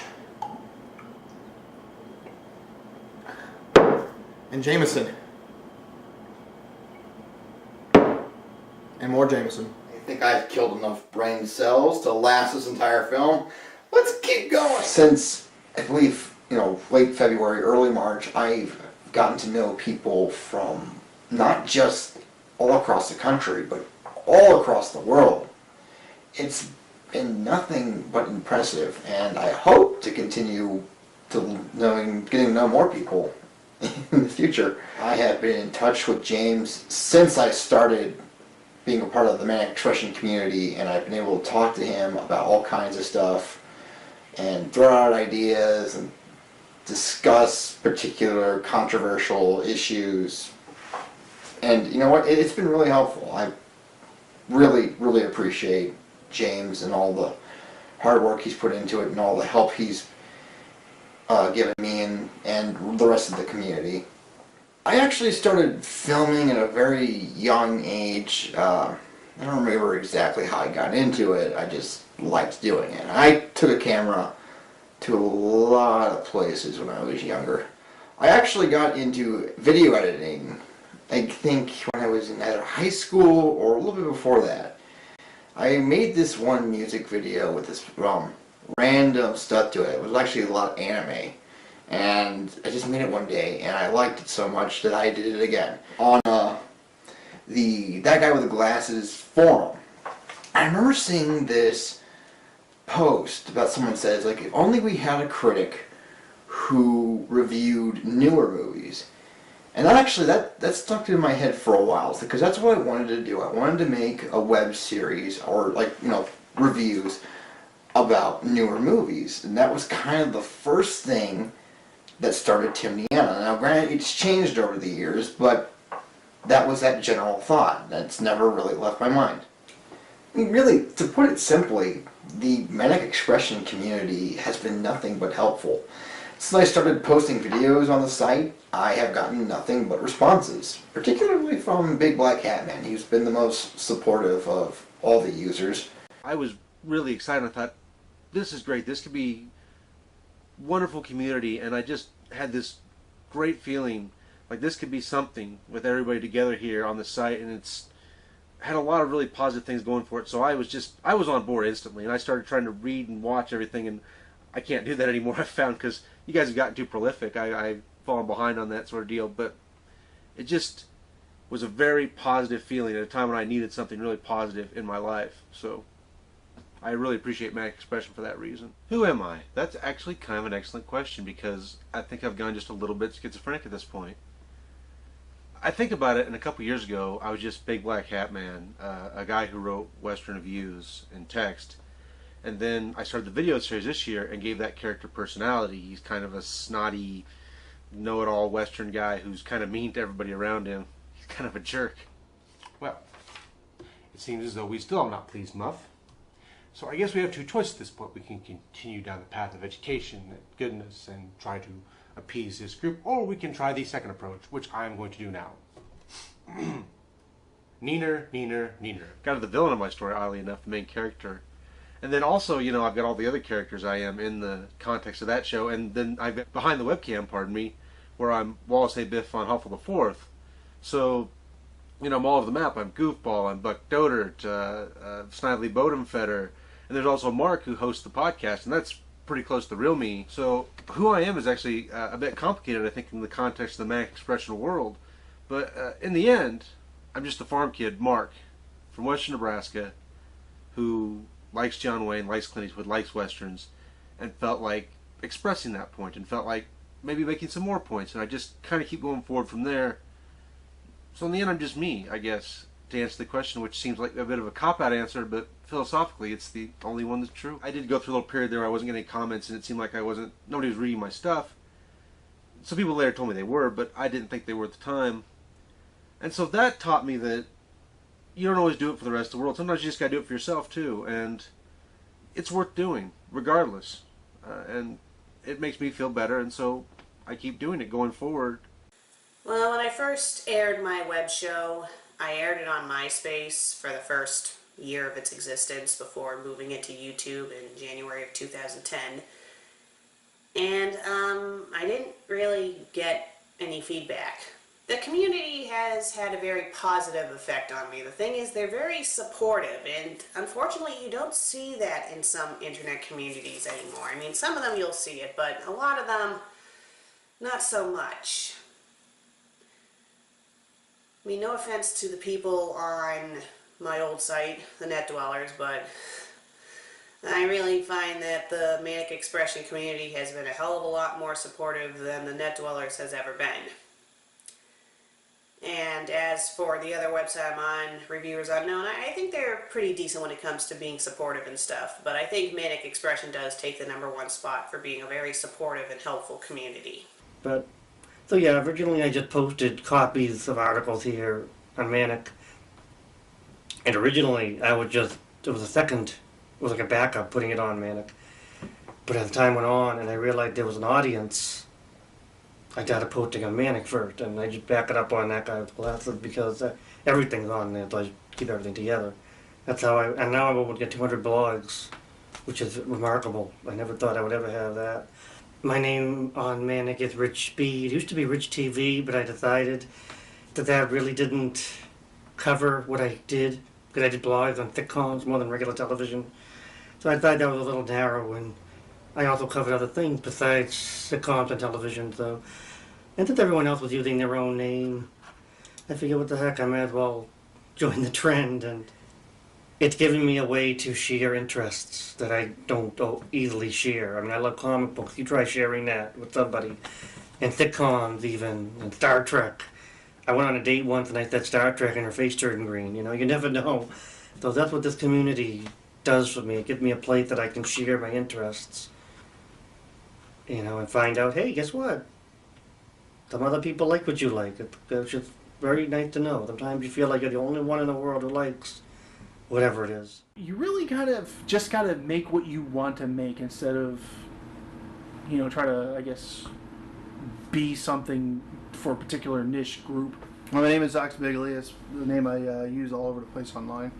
And Jameson. And more Jameson. I think I've killed enough brain cells to last this entire film. Let's keep going. Since, I believe, late February, early March, I've gotten to know people from not just all across the country, but all across the world. It's been nothing but impressive, and I hope to continue getting to know more people in the future. I have been in touch with James since I started being a part of the Manic Expression community, and I've been able to talk to him about all kinds of stuff and throw out ideas and discuss particular controversial issues. And you know what? It's been really helpful. I really, really appreciate James and all the hard work he's put into it and all the help he's given me and the rest of the community. I actually started filming at a very young age. I don't remember exactly how I got into it. I just liked doing it. I took a camera to a lot of places when I was younger. I actually got into video editing, I think, when I was in either high school or a little bit before that. I made this one music video with this random stuff to it. It was actually a lot of anime. And I just made it one day, and I liked it so much that I did it again. On That Guy with the Glasses forum. I remember seeing this post about someone says, like, if only we had a critic who reviewed newer movies. And that stuck in my head for a while, because that's what I wanted to do. I wanted to make a web series, or reviews about newer movies. And that was kind of the first thing that started Tim Deanna. Now granted, it's changed over the years, but that was that general thought. That's never really left my mind. I mean, really, to put it simply, the Manic Expression community has been nothing but helpful. Since I started posting videos on the site, I have gotten nothing but responses, particularly from Big Black Hat Man. He's been the most supportive of all the users. I was really excited. I thought, this is great. This could be wonderful community, and I just had this great feeling like this could be something with everybody together here on the site, and it's had a lot of really positive things going for it. So I was on board instantly, and I started trying to read and watch everything, and I can't do that anymore. I found, because you guys have gotten too prolific. I've fallen behind on that sort of deal, but it just was a very positive feeling at a time when I needed something really positive in my life. So I really appreciate Manic Expression for that reason. Who am I? That's actually kind of an excellent question, because I think I've gone just a little bit schizophrenic at this point. I think about it, and a couple years ago, I was just Big Black Hat Man, a guy who wrote Western reviews in text. And then I started the video series this year and gave that character personality. He's kind of a snotty, know-it-all Western guy who's kind of mean to everybody around him. He's kind of a jerk. Well, it seems as though we still have not pleased Muff. So I guess we have two choices at this point. We can continue down the path of education and goodness and try to appease this group, or we can try the second approach, which I'm going to do now. Neener, neener, neener. Kind of the villain of my story, oddly enough, the main character. And then also, I've got all the other characters I am in the context of that show, and then I've got behind the webcam, where I'm Wallace A. Biff von Huffle IV. So, I'm all over the map. I'm Goofball, I'm Buck Dodert, Snidely Bodomfetter, and there's also Mark, who hosts the podcast, and that's pretty close to the real me. So who I am is actually a bit complicated, I think, in the context of the Manic Expression world. But in the end, I'm just a farm kid, Mark, from western Nebraska, who likes John Wayne, likes Clint Eastwood, likes Westerns, and felt like expressing that point, and felt like maybe making some more points. And I just kind of keep going forward from there. So in the end, I'm just me, I guess, to answer the question, which seems like a bit of a cop-out answer, but philosophically, it's the only one that's true. I did go through a little period there where I wasn't getting comments, and it seemed like nobody was reading my stuff. Some people later told me they were, but I didn't think they were at the time. And so that taught me that you don't always do it for the rest of the world. Sometimes you just gotta do it for yourself, too, and it's worth doing, regardless. And it makes me feel better, and so I keep doing it going forward. Well, when I first aired my web show, I aired it on MySpace for the first year of its existence before moving it to YouTube in January of 2010. And I didn't really get any feedback. The community has had a very positive effect on me. The thing is, they're very supportive, and unfortunately you don't see that in some internet communities anymore. I mean, some of them you'll see it, but a lot of them, not so much. I mean, no offense to the people on my old site, the Net Dwellers, but I really find that the Manic Expression community has been a hell of a lot more supportive than the Net Dwellers has ever been. And as for the other website I'm on, Reviewers Unknown, I think they're pretty decent when it comes to being supportive and stuff, but I think Manic Expression does take the #1 spot for being a very supportive and helpful community. But, so yeah, originally I just posted copies of articles here on Manic, and originally I would just, it was like a backup putting it on Manic. But as time went on and I realized there was an audience, I started posting on Manic first, and I just back it up on that guy with glasses because everything's on there, so I just keep everything together. That's how and now I'm able to get 200 blogs, which is remarkable. I never thought I would ever have that. My name on Manic is Rich Speed. It used to be Rich TV, but I decided that really didn't cover what I did, because I did blogs on sitcoms more than regular television. So I thought that was a little narrow, and I also covered other things besides sitcoms and television, so. And since everyone else was using their own name, I figured, what the heck, I may as well join the trend, and it's giving me a way to share interests that I don't easily share. I mean, I love comic books. You try sharing that with somebody. And sitcoms even, and Star Trek. I went on a date once and I said Star Trek and her face turned green. You know, you never know. So that's what this community does for me. It gives me a place that I can share my interests. You know, and find out, hey, guess what? Some other people like what you like. It's just very nice to know. Sometimes you feel like you're the only one in the world who likes whatever it is. You really just gotta make what you want to make instead of, try to, I guess, be something for a particular niche group. Well, my name is Ox Bigley. It's the name I use all over the place online.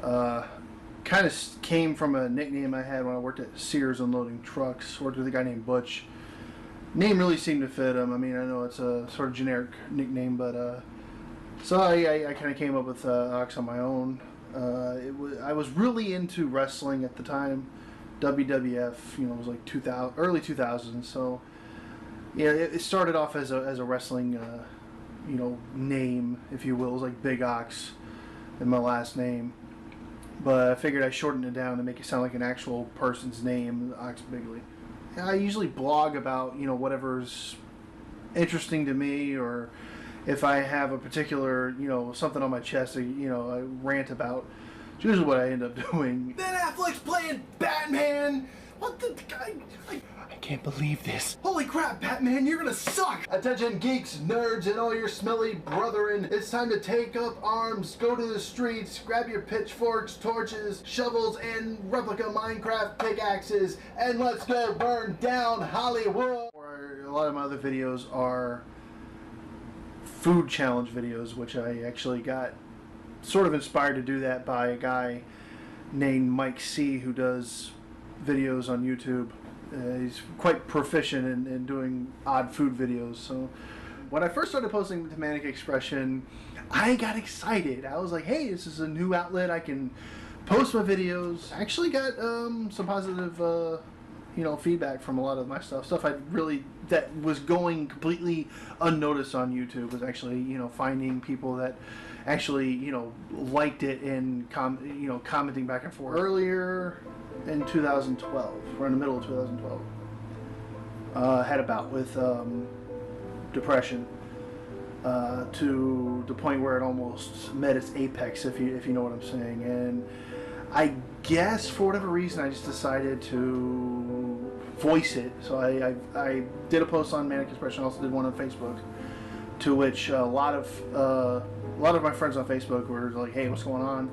Kind of came from a nickname I had when I worked at Sears unloading trucks. Worked with a guy named Butch. Name really seemed to fit him. I mean, I know it's a sort of generic nickname, but so I kind of came up with Ox on my own. I was really into wrestling at the time. WWF, it was like early 2000s. So yeah, it started off as a wrestling, name, if you will. It was like Big Ox, and my last name. But I figured I shortened it down to make it sound like an actual person's name, Ox Bigley. I usually blog about, whatever's interesting to me, or if I have a particular, something on my chest, I rant about. It's usually what I end up doing. Ben Affleck's playing Batman! What the... I can't believe this. Holy crap, Batman, you're gonna suck! Attention geeks, nerds, and all your smelly brethren. It's time to take up arms, go to the streets, grab your pitchforks, torches, shovels, and replica Minecraft pickaxes, and let's go burn down Hollywood! A lot of my other videos are food challenge videos, which I actually got sort of inspired to do that by a guy named Mike C, who does videos on YouTube. He's quite proficient in doing odd food videos. So when I first started posting to Manic Expression, I got excited. I was like, hey, this is a new outlet. I can post my videos. I actually got some positive feedback from a lot of my stuff. Stuff that was going completely unnoticed on YouTube was actually, finding people that actually, liked it and commenting back and forth. Earlier in 2012, or in the middle of 2012, had a bout with depression. to the point where it almost met its apex, if you know what I'm saying. And I guess for whatever reason, I just decided to voice it. So I did a post on Manic Expression, also did one on Facebook, to which a lot of my friends on Facebook were like, "Hey, what's going on?"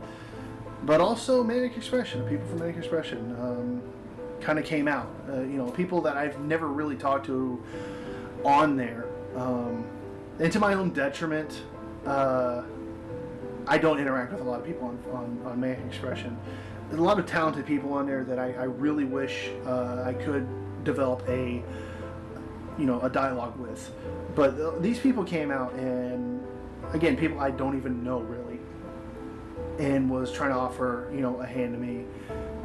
But also Manic Expression, people from Manic Expression kind of came out. People that I've never really talked to on there. And to my own detriment, I don't interact with a lot of people on Manic Expression. There's a lot of talented people on there that I really wish I could develop a dialogue with. But these people came out, and again, people I don't even know really, and was trying to offer a hand to me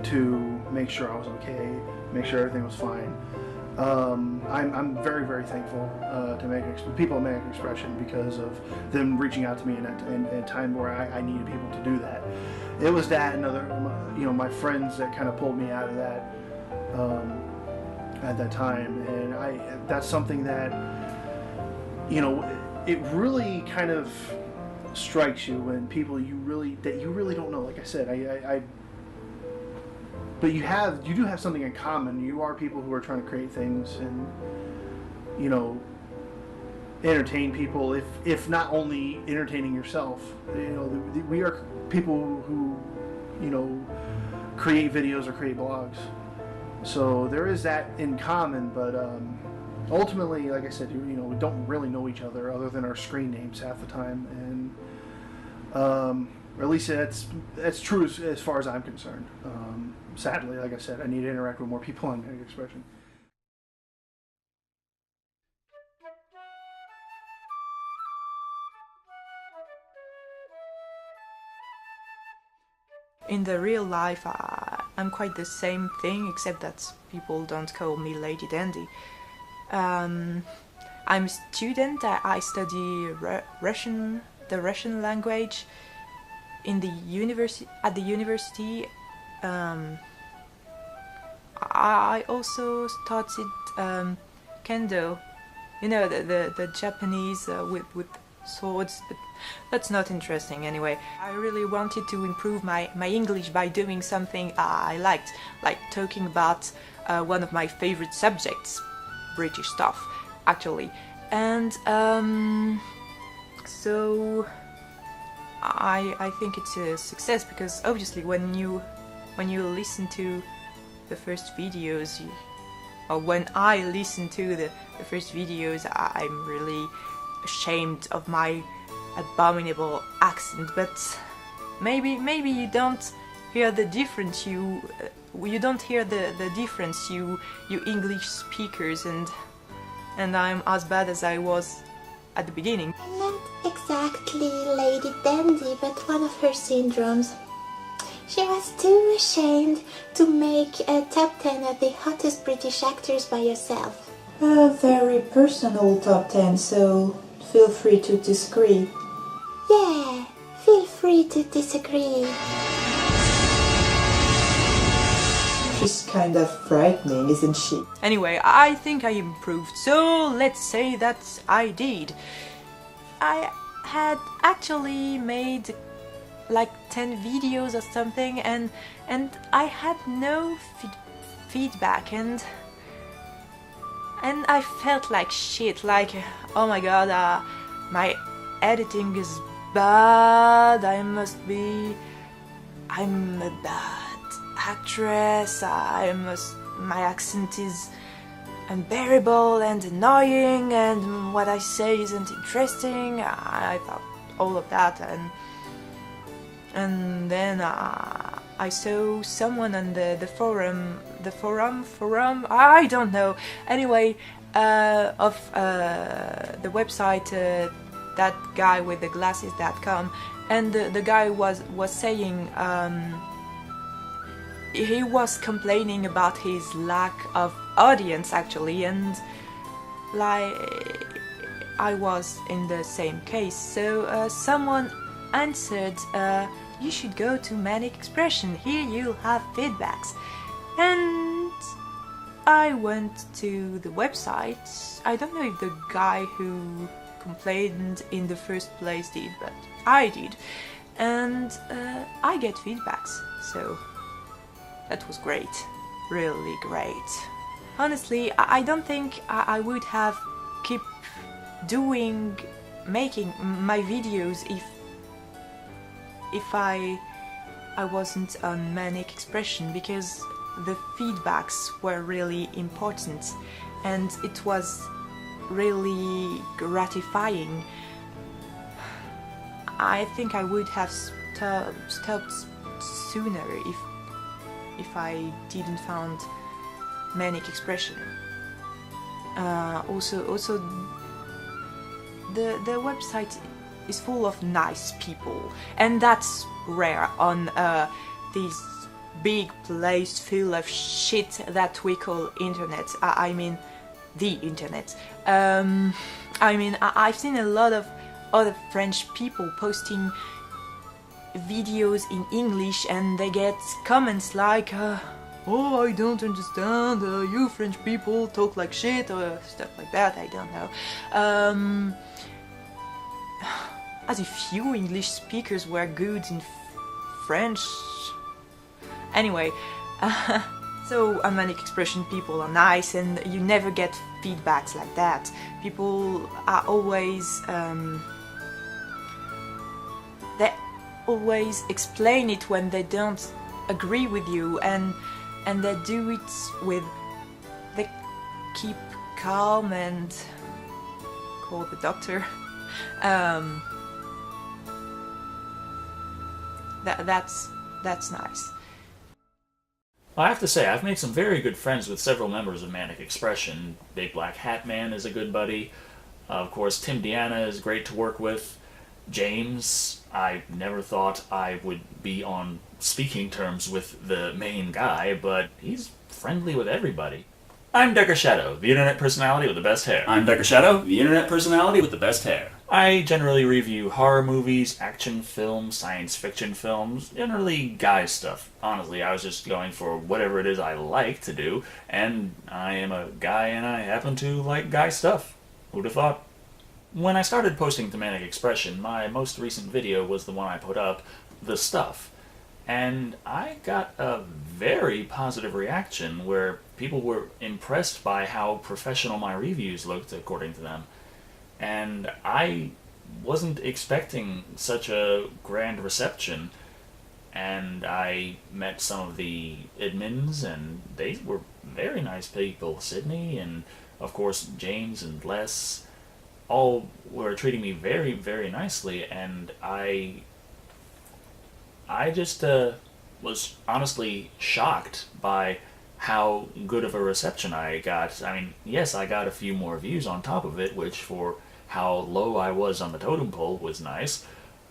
to make sure I was okay, make sure everything was fine. I'm very, very thankful to people at Manic Expression because of them reaching out to me in a time where I needed people to do that. It was that and other, my friends that kind of pulled me out of that at that time, and that's something that it really kind of strikes you when people you really don't know. Like I said, but you do have something in common. You are people who are trying to create things and entertain people. If not only entertaining yourself, we are people who create videos or create blogs. So there is that in common. But ultimately, like I said, we don't really know each other than our screen names half the time, and or at least that's true as far as I'm concerned. Sadly, like I said, I need to interact with more people on Manic Expression. In the real life, I'm quite the same thing, except that people don't call me Lady Dandy. I'm a student. I study Russian, the Russian language, in the at the university. I also started kendo, the Japanese with swords, but that's not interesting anyway. I really wanted to improve my English by doing something I liked, like talking about one of my favorite subjects, British stuff, actually. And so I think it's a success, because obviously when you listen to the first videos, or when I listen to the first videos, I'm really ashamed of my abominable accent. But maybe you don't hear the difference, you don't hear the difference, you English speakers, and I'm as bad as I was at the beginning. Not exactly Lady Dandy, but one of her syndromes. She was too ashamed to make a top 10 of the hottest British actors by herself. A very personal top 10, so feel free to disagree. Yeah, feel free to disagree. She's kind of frightening, isn't she? Anyway, I think I improved, so let's say that I did. I had actually made like 10 videos or something, and I had no feedback, and I felt like shit, like, oh my god, my editing is bad, I'm a bad actress, my accent is unbearable and annoying, and what I say isn't interesting. I thought all of that, and then I saw someone on the forum, I don't know, anyway, of the website, that guy with the glasses.com, and the guy was saying, he was complaining about his lack of audience, actually, and like I was in the same case. So someone answered, you should go to Manic Expression, here you'll have feedbacks. And I went to the website. I don't know if the guy who complained in the first place did, but I did. And I get feedbacks, so that was great, really great. Honestly, I don't think I would have kept making my videos if I wasn't on Manic Expression, because the feedbacks were really important and it was really gratifying. I think I would have stopped sooner if I didn't found Manic Expression. Also, the website is full of nice people, and that's rare on this big place full of shit that we call internet. I mean, the internet. I've seen a lot of other French people posting videos in English and they get comments like oh, I don't understand, you French people talk like shit, or stuff like that, I don't know. As if you English speakers were good in French. Anyway, so on Manic Expression people are nice and you never get feedbacks like that. People are always they always explain it when they don't agree with you, and they do it with, they keep calm and call the doctor. That's nice. I have to say, I've made some very good friends with several members of Manic Expression. Big Black Hat Man is a good buddy. Of course, Tim Deanna is great to work with. James, I never thought I would be on speaking terms with the main guy, but he's friendly with everybody. I'm Decker Shado, the internet personality with the best hair. I'm Decker Shado, the internet personality with the best hair. I generally review horror movies, action films, science fiction films, generally guy stuff. Honestly, I was just going for whatever it is I like to do, and I am a guy and I happen to like guy stuff. Who'd have thought? When I started posting to Manic Expression, my most recent video was the one I put up, The Stuff. And I got a very positive reaction where people were impressed by how professional my reviews looked, according to them. And I wasn't expecting such a grand reception. And I met some of the admins, and they were very nice people. Sydney and, of course, James and Les all were treating me very, very nicely, and I just was honestly shocked by how good of a reception I got. I mean, yes, I got a few more views on top of it, which for how low I was on the totem pole was nice,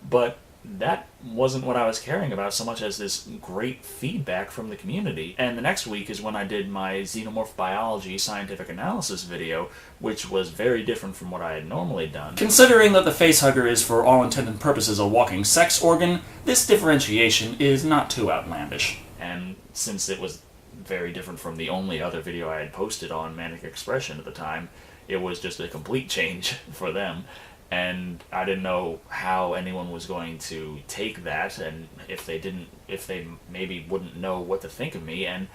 but that wasn't what I was caring about so much as this great feedback from the community. And the next week is when I did my xenomorph biology scientific analysis video, which was very different from what I had normally done. Considering that the facehugger is for all intent and purposes a walking sex organ, this differentiation is not too outlandish. And since it was very different from the only other video I had posted on Manic Expression at the time, it was just a complete change for them. And I didn't know how anyone was going to take that, and if they maybe wouldn't know what to think of me, and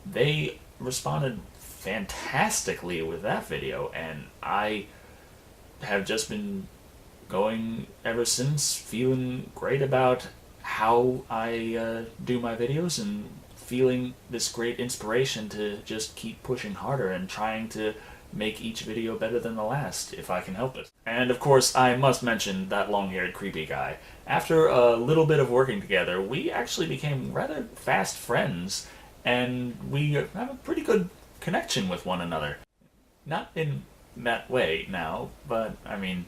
they responded fantastically with that video, and I have just been going ever since, feeling great about how I do my videos, and feeling this great inspiration to just keep pushing harder and trying to make each video better than the last, if I can help it. And of course, I must mention that long-haired creepy guy. After a little bit of working together, we actually became rather fast friends, and we have a pretty good connection with one another. Not in that way now, but I mean,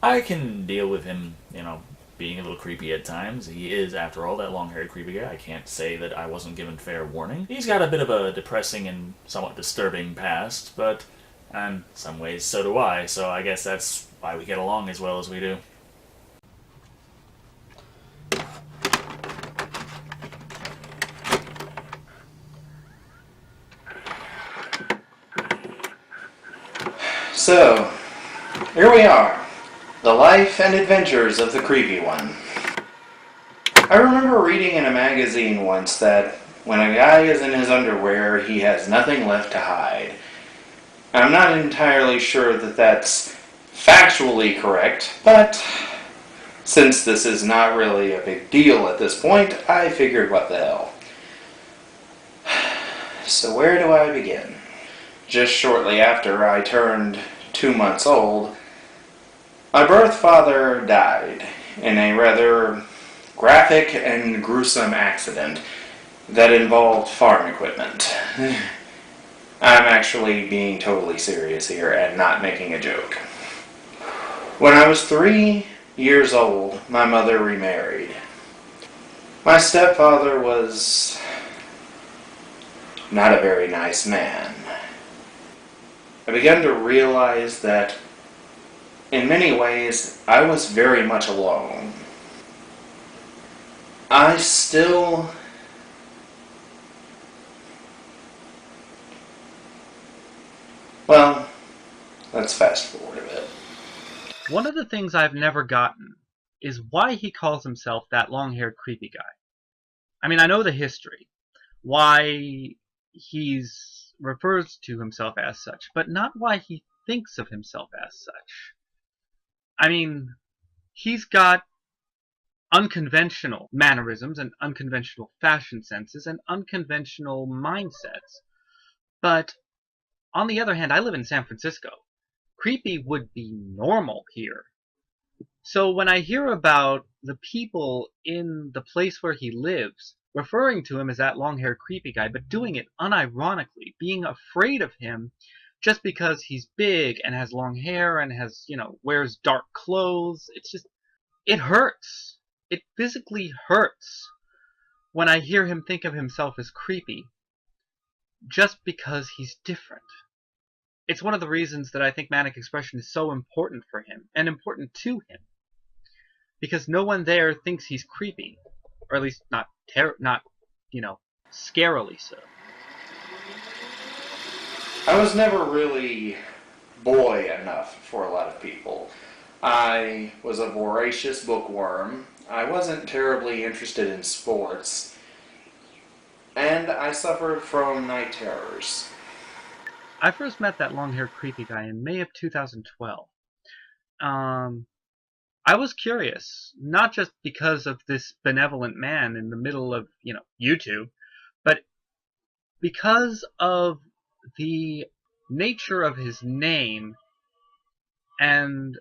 I can deal with him, being a little creepy at times. He is, after all, that long-haired creepy guy. I can't say that I wasn't given fair warning. He's got a bit of a depressing and somewhat disturbing past, but in some ways so do I, so I guess that's why we get along as well as we do. So, Here we are. The life and adventures of the creepy one. I remember reading in a magazine once that when a guy is in his underwear, he has nothing left to hide. I'm not entirely sure that that's factually correct, but since this is not really a big deal at this point, I figured what the hell. So where do I begin? Just shortly after I turned 2 months old, my birth father died in a rather graphic and gruesome accident that involved farm equipment. I'm actually being totally serious here and not making a joke. When I was 3 years old, my mother remarried. My stepfather was not a very nice man. I began to realize that in many ways I was very much alone. I still well, let's fast forward a bit. One of the things I've never gotten is why he calls himself that long-haired creepy guy. I mean, I know the history, why he's refers to himself as such, but not why he thinks of himself as such. I mean, he's got unconventional mannerisms and unconventional fashion senses and unconventional mindsets. But on the other hand, I live in San Francisco. Creepy would be normal here. So when I hear about the people in the place where he lives referring to him as that long-haired creepy guy, but doing it unironically, being afraid of him just because he's big and has long hair and has, wears dark clothes, it hurts. It physically hurts when I hear him think of himself as creepy just because he's different. It's one of the reasons that I think manic expression is so important for him and important to him. Because no one there thinks he's creepy, or at least not scarily so. I was never really boy enough for a lot of people. I was a voracious bookworm. I wasn't terribly interested in sports. And I suffered from night terrors. I first met that long-haired creepy guy in May of 2012. I was curious, not just because of this benevolent man in the middle of, YouTube, but because of the nature of his name and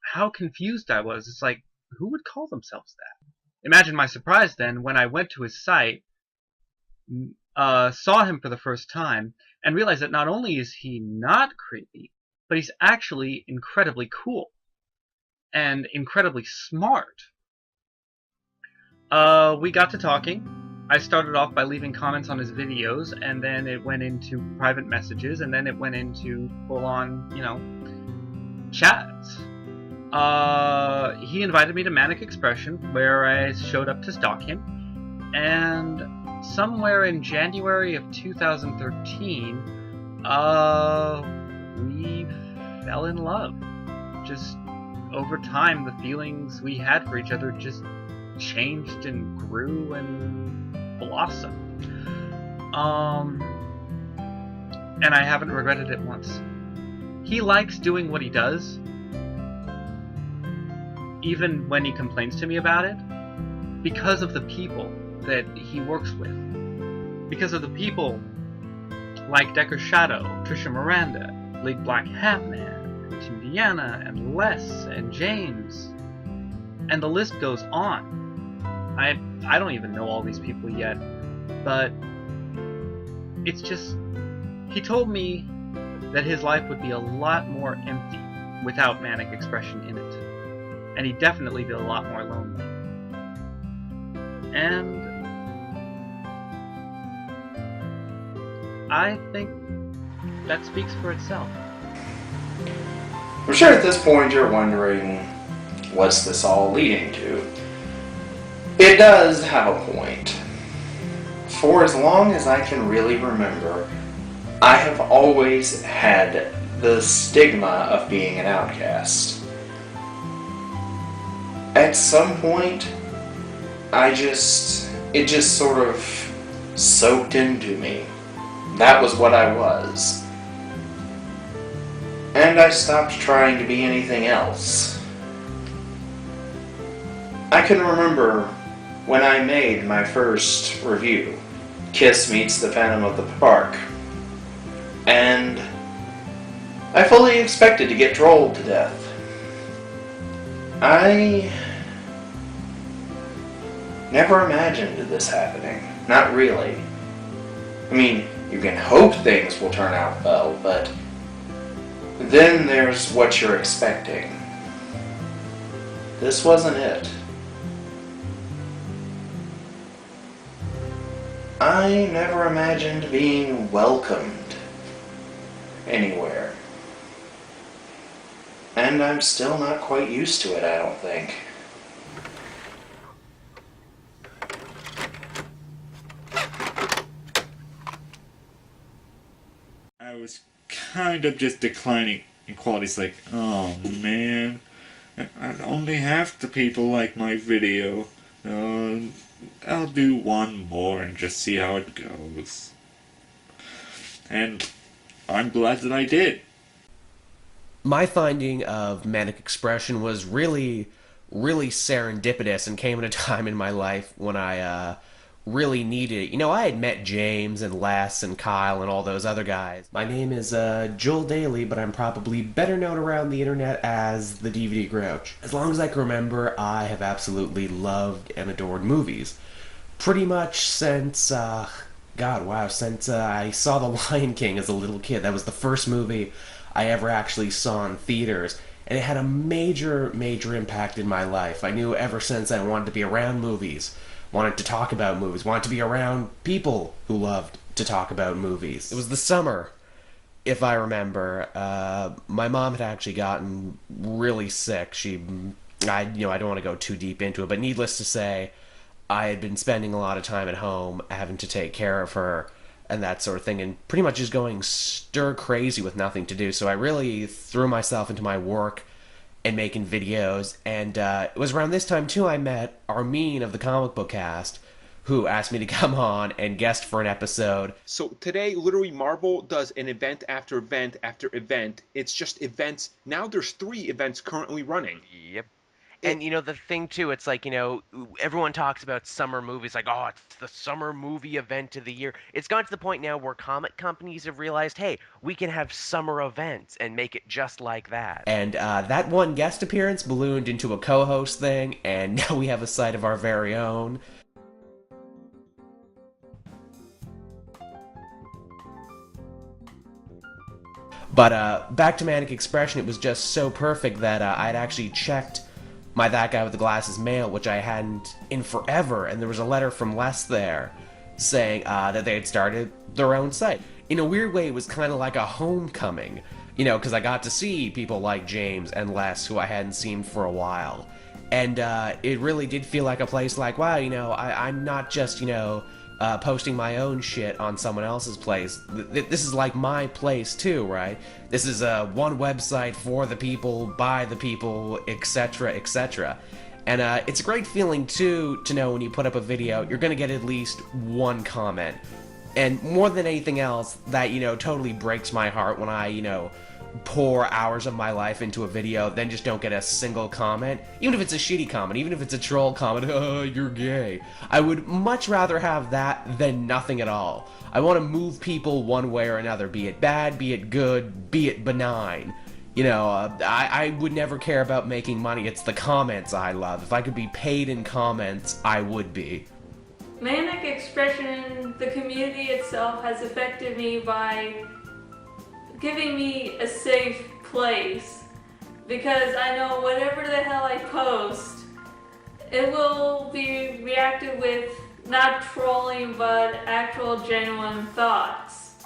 how confused I was. It's like, who would call themselves that? Imagine my surprise then when I went to his site, saw him for the first time, and realized that not only is he not creepy, but he's actually incredibly cool and incredibly smart. We got to talking. I started off by leaving comments on his videos, and then it went into private messages, and then it went into full-on, chats. He invited me to Manic Expression, where I showed up to stalk him, and somewhere in January of 2013, we fell in love. Just over time, the feelings we had for each other just changed and grew and blossomed. And I haven't regretted it once. He likes doing what he does, even when he complains to me about it, because of the people that he works with. Because of the people like Decker Shado, Trisha Miranda, Lake Black Hat Man, Tim Deanna, and Les, and James. And the list goes on. I don't even know all these people yet, but it's just, he told me that his life would be a lot more empty without Manic Expression in it. And he'd definitely be a lot more lonely. And I think that speaks for itself. I'm sure at this point you're wondering, what's this all leading to? It does have a point. For as long as I can really remember, I have always had the stigma of being an outcast. At some point, it just sort of soaked into me. That was what I was. And I stopped trying to be anything else. I can remember when I made my first review, Kiss Meets the Phantom of the Park, and I fully expected to get trolled to death. I never imagined this happening. Not really. I mean, you can hope things will turn out well, but then there's what you're expecting. This wasn't it. I never imagined being welcomed anywhere. And I'm still not quite used to it, I don't think. I was kind of just declining in quality. It's like, oh man, only half the people like my video. I'll do one more and just see how it goes. And I'm glad that I did. My finding of Manic Expression was really serendipitous and came at a time in my life when I really needed it. You know, I had met James and Les and Kyle and all those other guys. My name is Joel Daly, but I'm probably better known around the internet as the DVD Grouch. As long as I can remember, I have absolutely loved and adored movies. Pretty much since, since I saw The Lion King as a little kid. That was the first movie I ever actually saw in theaters, and it had a major impact in my life. I knew ever since I wanted to be around movies, wanted to talk about movies, wanted to be around people who loved to talk about movies. It was the summer, if I remember. My mom had actually gotten really sick. I don't want to go too deep into it, but needless to say, I had been spending a lot of time at home having to take care of her and that sort of thing, and pretty much just going stir crazy with nothing to do. So I really threw myself into my work and making videos, and it was around this time too I met Armin of the Comic Book Cast, who asked me to come on and guest for an episode. So today, literally, Marvel does an event after event after event. It's just events. Now there's 3 events currently running. Yep. And, you know, the thing, too, it's like, you know, everyone talks about summer movies, like, oh, it's the summer movie event of the year. It's gone to the point now where comic companies have realized, hey, we can have summer events and make it just like that. And that one guest appearance ballooned into a co-host thing, and now we have a site of our very own. But back to Manic Expression, it was just so perfect that I'd actually checked my That Guy with the Glasses mail, which I hadn't in forever, and there was a letter from Les there saying that they had started their own site. In a weird way, it was kind of like a homecoming, you know, because I got to see people like James and Les, who I hadn't seen for a while. And it really did feel like a place like, wow, you know, I'm not just, you know, posting my own shit on someone else's place. This is like my place too, right? This is one website for the people, by the people, etc., etc. And it's a great feeling too to know when you put up a video, you're gonna get at least one comment. And more than anything else, that, you know, totally breaks my heart when I, you know, pour hours of my life into a video, then just don't get a single comment. Even if it's a shitty comment, even if it's a troll comment, oh, you're gay. I would much rather have that than nothing at all. I want to move people one way or another, be it bad, be it good, be it benign. You know, I would never care about making money. It's the comments I love. If I could be paid in comments, I would be. Manic Expression, the community itself, has affected me by giving me a safe place, because I know whatever the hell I post, it will be reacted with not trolling but actual genuine thoughts,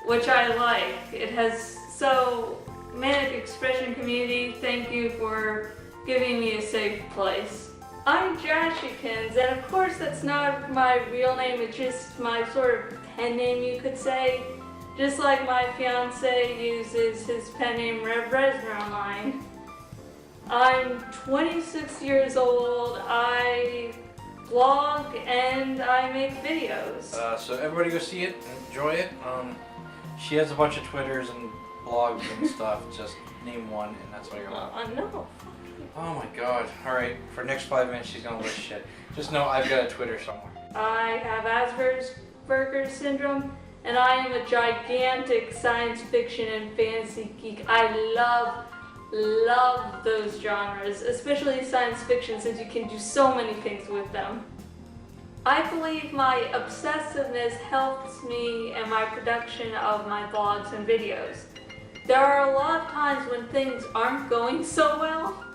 which I like. It has, so Manic Expression community, thank you for giving me a safe place. I'm Joshikins, and of course that's not my real name, it's just my sort of pen name, you could say. Just like my fiance uses his pen name Rev Resner online. I'm 26 years old, I blog and I make videos. So everybody go see it, enjoy it. She has a bunch of Twitters and blogs and stuff. Just name one, and that's what you're on. No. Oh my god. Alright, for the next 5 minutes she's gonna list shit. Just know I've got a Twitter somewhere. I have Asperger's syndrome, and I am a gigantic science fiction and fantasy geek. I love those genres, especially science fiction, since you can do so many things with them. I believe my obsessiveness helps me in my production of my blogs and videos. There are a lot of times when things aren't going so well,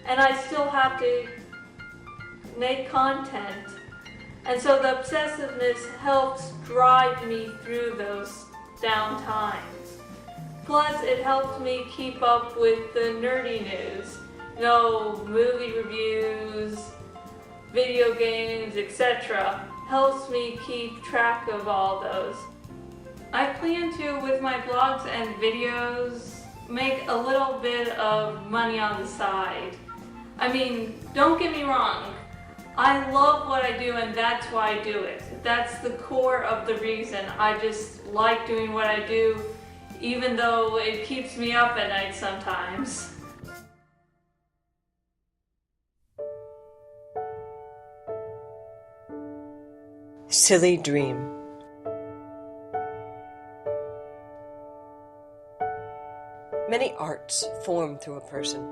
and I still have to make content. And so the obsessiveness helps drive me through those down times. Plus, it helps me keep up with the nerdy news. You know, movie reviews, video games, etc. Helps me keep track of all those. I plan to, with my blogs and videos, make a little bit of money on the side. I mean, don't get me wrong. I love what I do, and that's why I do it. That's the core of the reason. I just like doing what I do, even though it keeps me up at night sometimes. Silly dream. Many arts form through a person,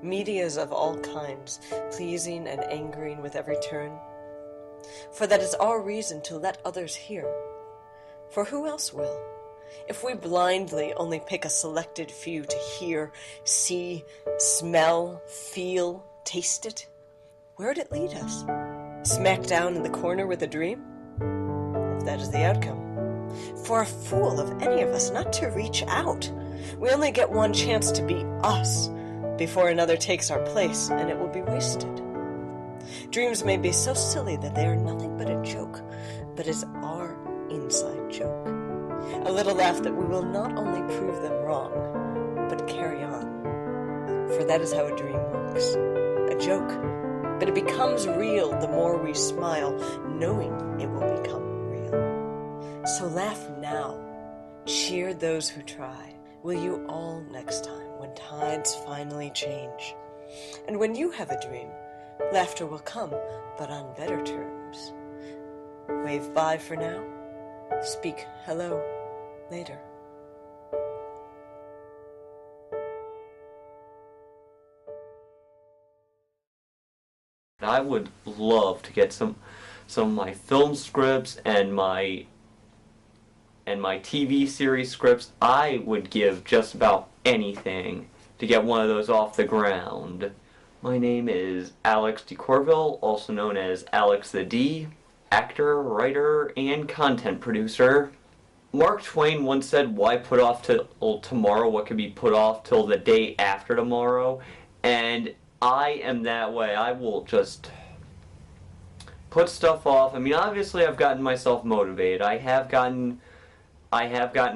medias of all kinds, pleasing and angering with every turn. For that is our reason to let others hear. For who else will? If we blindly only pick a selected few to hear, see, smell, feel, taste it, where'd it lead us? Smack down in the corner with a dream? If that is the outcome. For a fool of any of us not to reach out. We only get one chance to be us before another takes our place, and it will be wasted. Dreams may be so silly that they are nothing but a joke, but is our inside joke. A little laugh that we will not only prove them wrong, but carry on. For that is how a dream works. A joke, but it becomes real the more we smile, knowing it will become real. So laugh now. Cheer those who try. Will you all next time when tides finally change? And when you have a dream, laughter will come, but on better terms. Wave bye for now. Speak hello later. I would love to get some of my film scripts and my TV series scripts. I would give just about anything to get one of those off the ground. My name is Alex DeCorville, also known as Alex the D, actor, writer, and content producer. Mark Twain once said, why put off till tomorrow what could be put off till the day after tomorrow? And I am that way. I will just put stuff off. I mean, obviously I've gotten myself motivated. I have gotten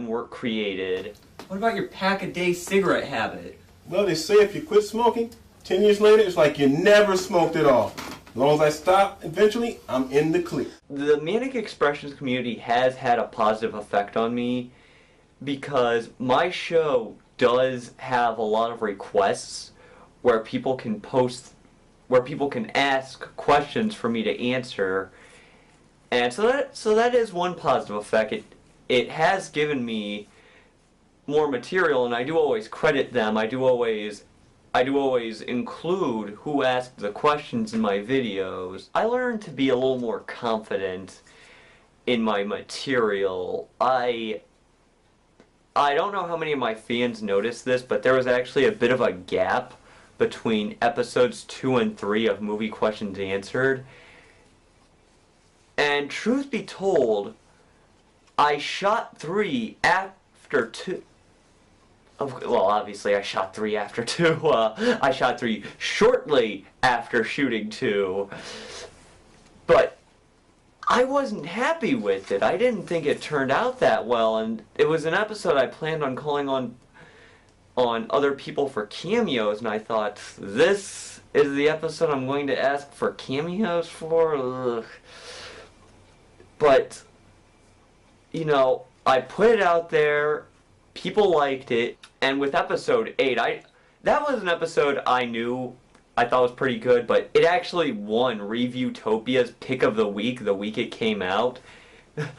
work created. What about your pack-a-day cigarette habit? Well, they say if you quit smoking, 10 years later, it's like you never smoked at all. As long as I stop, eventually, I'm in the clear. The Manic Expressions community has had a positive effect on me because my show does have a lot of requests where people can ask questions for me to answer. And so that is one positive effect. It has given me more material, and I do always credit them. I do always include who asked the questions in my videos. I learned to be a little more confident in my material. I don't know how many of my fans noticed this, but there was actually a bit of a gap between episodes 2 and 3 of Movie Questions Answered. And truth be told, I shot 3 after 2. Well, obviously I shot 3 after 2. I shot 3 shortly after shooting 2. But I wasn't happy with it. I didn't think it turned out that well, and it was an episode I planned on calling on other people for cameos, and I thought, this is the episode I'm going to ask for cameos for? Ugh. But, you know, I put it out there, people liked it, and with episode 8, that was an episode I thought was pretty good, but it actually won Reviewtopia's Pick of the week it came out.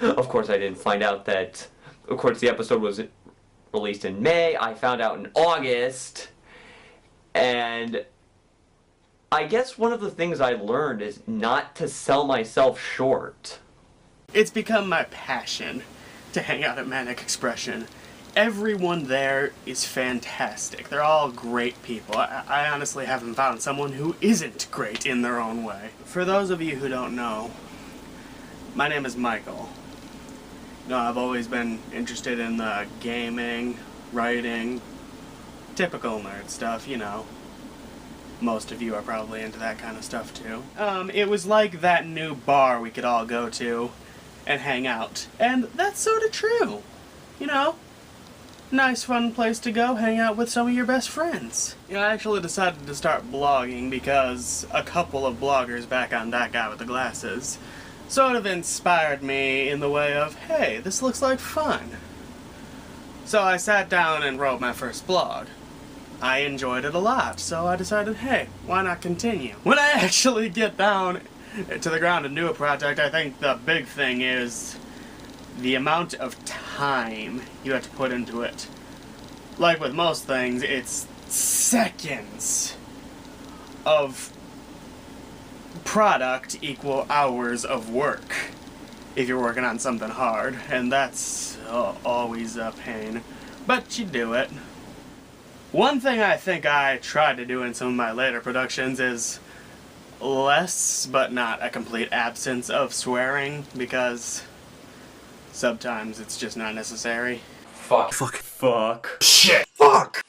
Of course, I didn't find out that, of course, the episode was released in May. I found out in August. And I guess one of the things I learned is not to sell myself short. It's become my passion to hang out at Manic Expression. Everyone there is fantastic. They're all great people. I honestly haven't found someone who isn't great in their own way. For those of you who don't know, my name is Michael. You know, I've always been interested in the gaming, writing, typical nerd stuff, you know. Most of you are probably into that kind of stuff too. It was like that new bar we could all go to and hang out. And that's sort of true. You know? Nice fun place to go hang out with some of your best friends. You know, I actually decided to start blogging because a couple of bloggers back on That Guy with the Glasses sort of inspired me in the way of, hey, this looks like fun. So I sat down and wrote my first blog. I enjoyed it a lot, so I decided, hey, why not continue? When I actually get down to the ground and do a project, I think the big thing is the amount of time you have to put into it. Like with most things, it's seconds of product equal hours of work if you're working on something hard, and that's always a pain. But you do it. One thing I think I tried to do in some of my later productions is less, but not a complete absence of swearing, because sometimes it's just not necessary. Fuck. Shit. Fuck!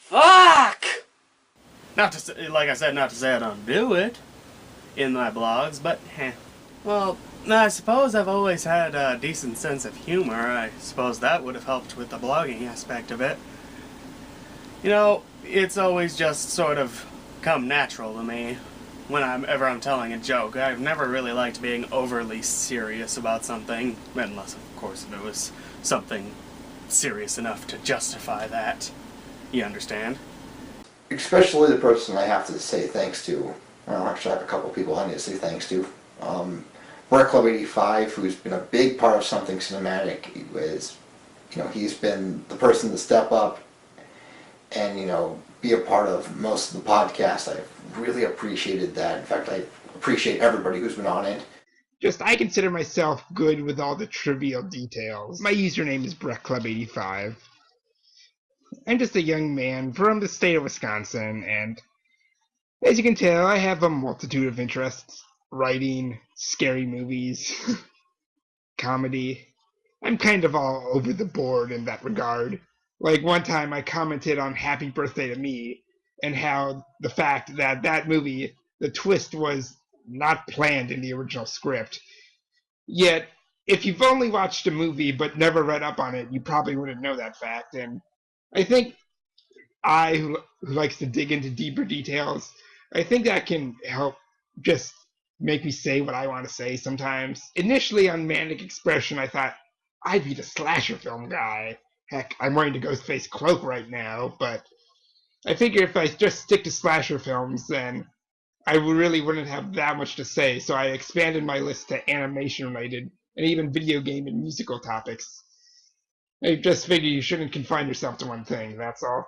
Not to say, like I said, not to say I don't do it in my blogs, but well, I suppose I've always had a decent sense of humor. I suppose that would have helped with the blogging aspect of it. You know, it's always just sort of come natural to me whenever I'm telling a joke. I've never really liked being overly serious about something, unless, of course, if it was something serious enough to justify that. You understand? Especially the person I have to say thanks to. Well, actually, I have a couple people I need to say thanks to. Work Club 85, who's been a big part of Something Cinematic. He's been the person to step up and, be a part of most of the podcast. I've really appreciated that. In fact, I appreciate everybody who's been on it. I consider myself good with all the trivial details. My username is BreckClub85. I'm just a young man from the state of Wisconsin, and as you can tell, I have a multitude of interests. Writing, scary movies, comedy. I'm kind of all over the board in that regard. Like one time I commented on Happy Birthday to Me, and how the fact that movie, the twist was not planned in the original script. Yet, if you've only watched a movie but never read up on it, you probably wouldn't know that fact. And I think who likes to dig into deeper details, I think that can help just make me say what I want to say sometimes. Initially on Manic Expression, I thought I'd be the slasher film guy. Heck, I'm wearing the Ghostface cloak right now, but I figure if I just stick to slasher films, then I really wouldn't have that much to say, so I expanded my list to animation-related and even video game and musical topics. I just figure you shouldn't confine yourself to one thing, that's all.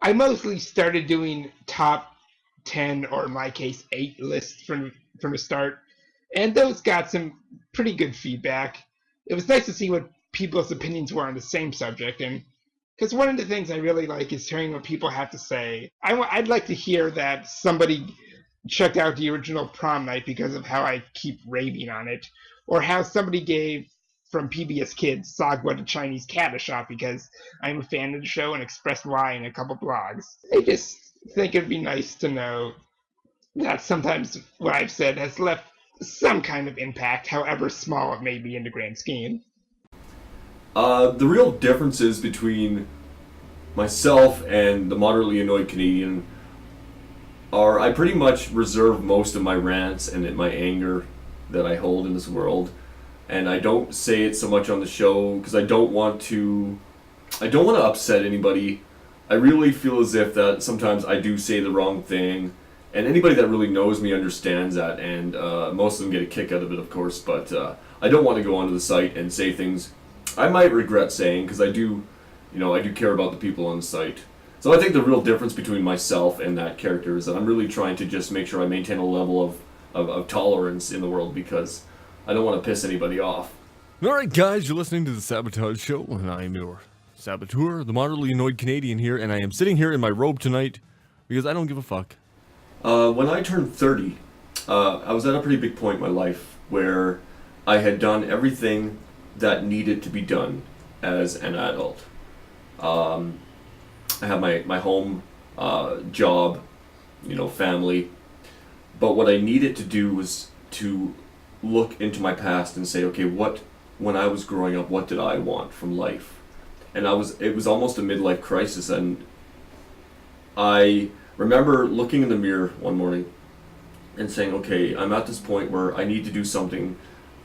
I mostly started doing top 10, or in my case, 8 lists from the start, and those got some pretty good feedback. It was nice to see what people's opinions were on the same subject, and because one of the things I really like is hearing what people have to say. I'd like to hear that somebody checked out the original Prom Night because of how I keep raving on it, or how somebody gave from PBS Kids Sagwa the Chinese Cat a shot because I'm a fan of the show and expressed why in a couple blogs. I just think it'd be nice to know that sometimes what I've said has left some kind of impact, however small it may be in the grand scheme. The real differences between myself and the moderately annoyed Canadian are I pretty much reserve most of my rants and my anger that I hold in this world, and I don't say it so much on the show because I don't want to upset anybody. I really feel as if that sometimes I do say the wrong thing, and anybody that really knows me understands that, and most of them get a kick out of it, of course, but I don't want to go onto the site and say things I might regret saying, because I do care about the people on the site. So I think the real difference between myself and that character is that I'm really trying to just make sure I maintain a level of tolerance in the world, because I don't want to piss anybody off. Alright guys, you're listening to The Sabotage Show, and I'm your saboteur, the moderately annoyed Canadian here, and I am sitting here in my robe tonight because I don't give a fuck. When I turned 30, I was at a pretty big point in my life where I had done everything that needed to be done as an adult. I have my home, job, family, but what I needed to do was to look into my past and say, okay, when I was growing up, what did I want from life? And it was almost a midlife crisis, and I remember looking in the mirror one morning and saying, okay, I'm at this point where I need to do something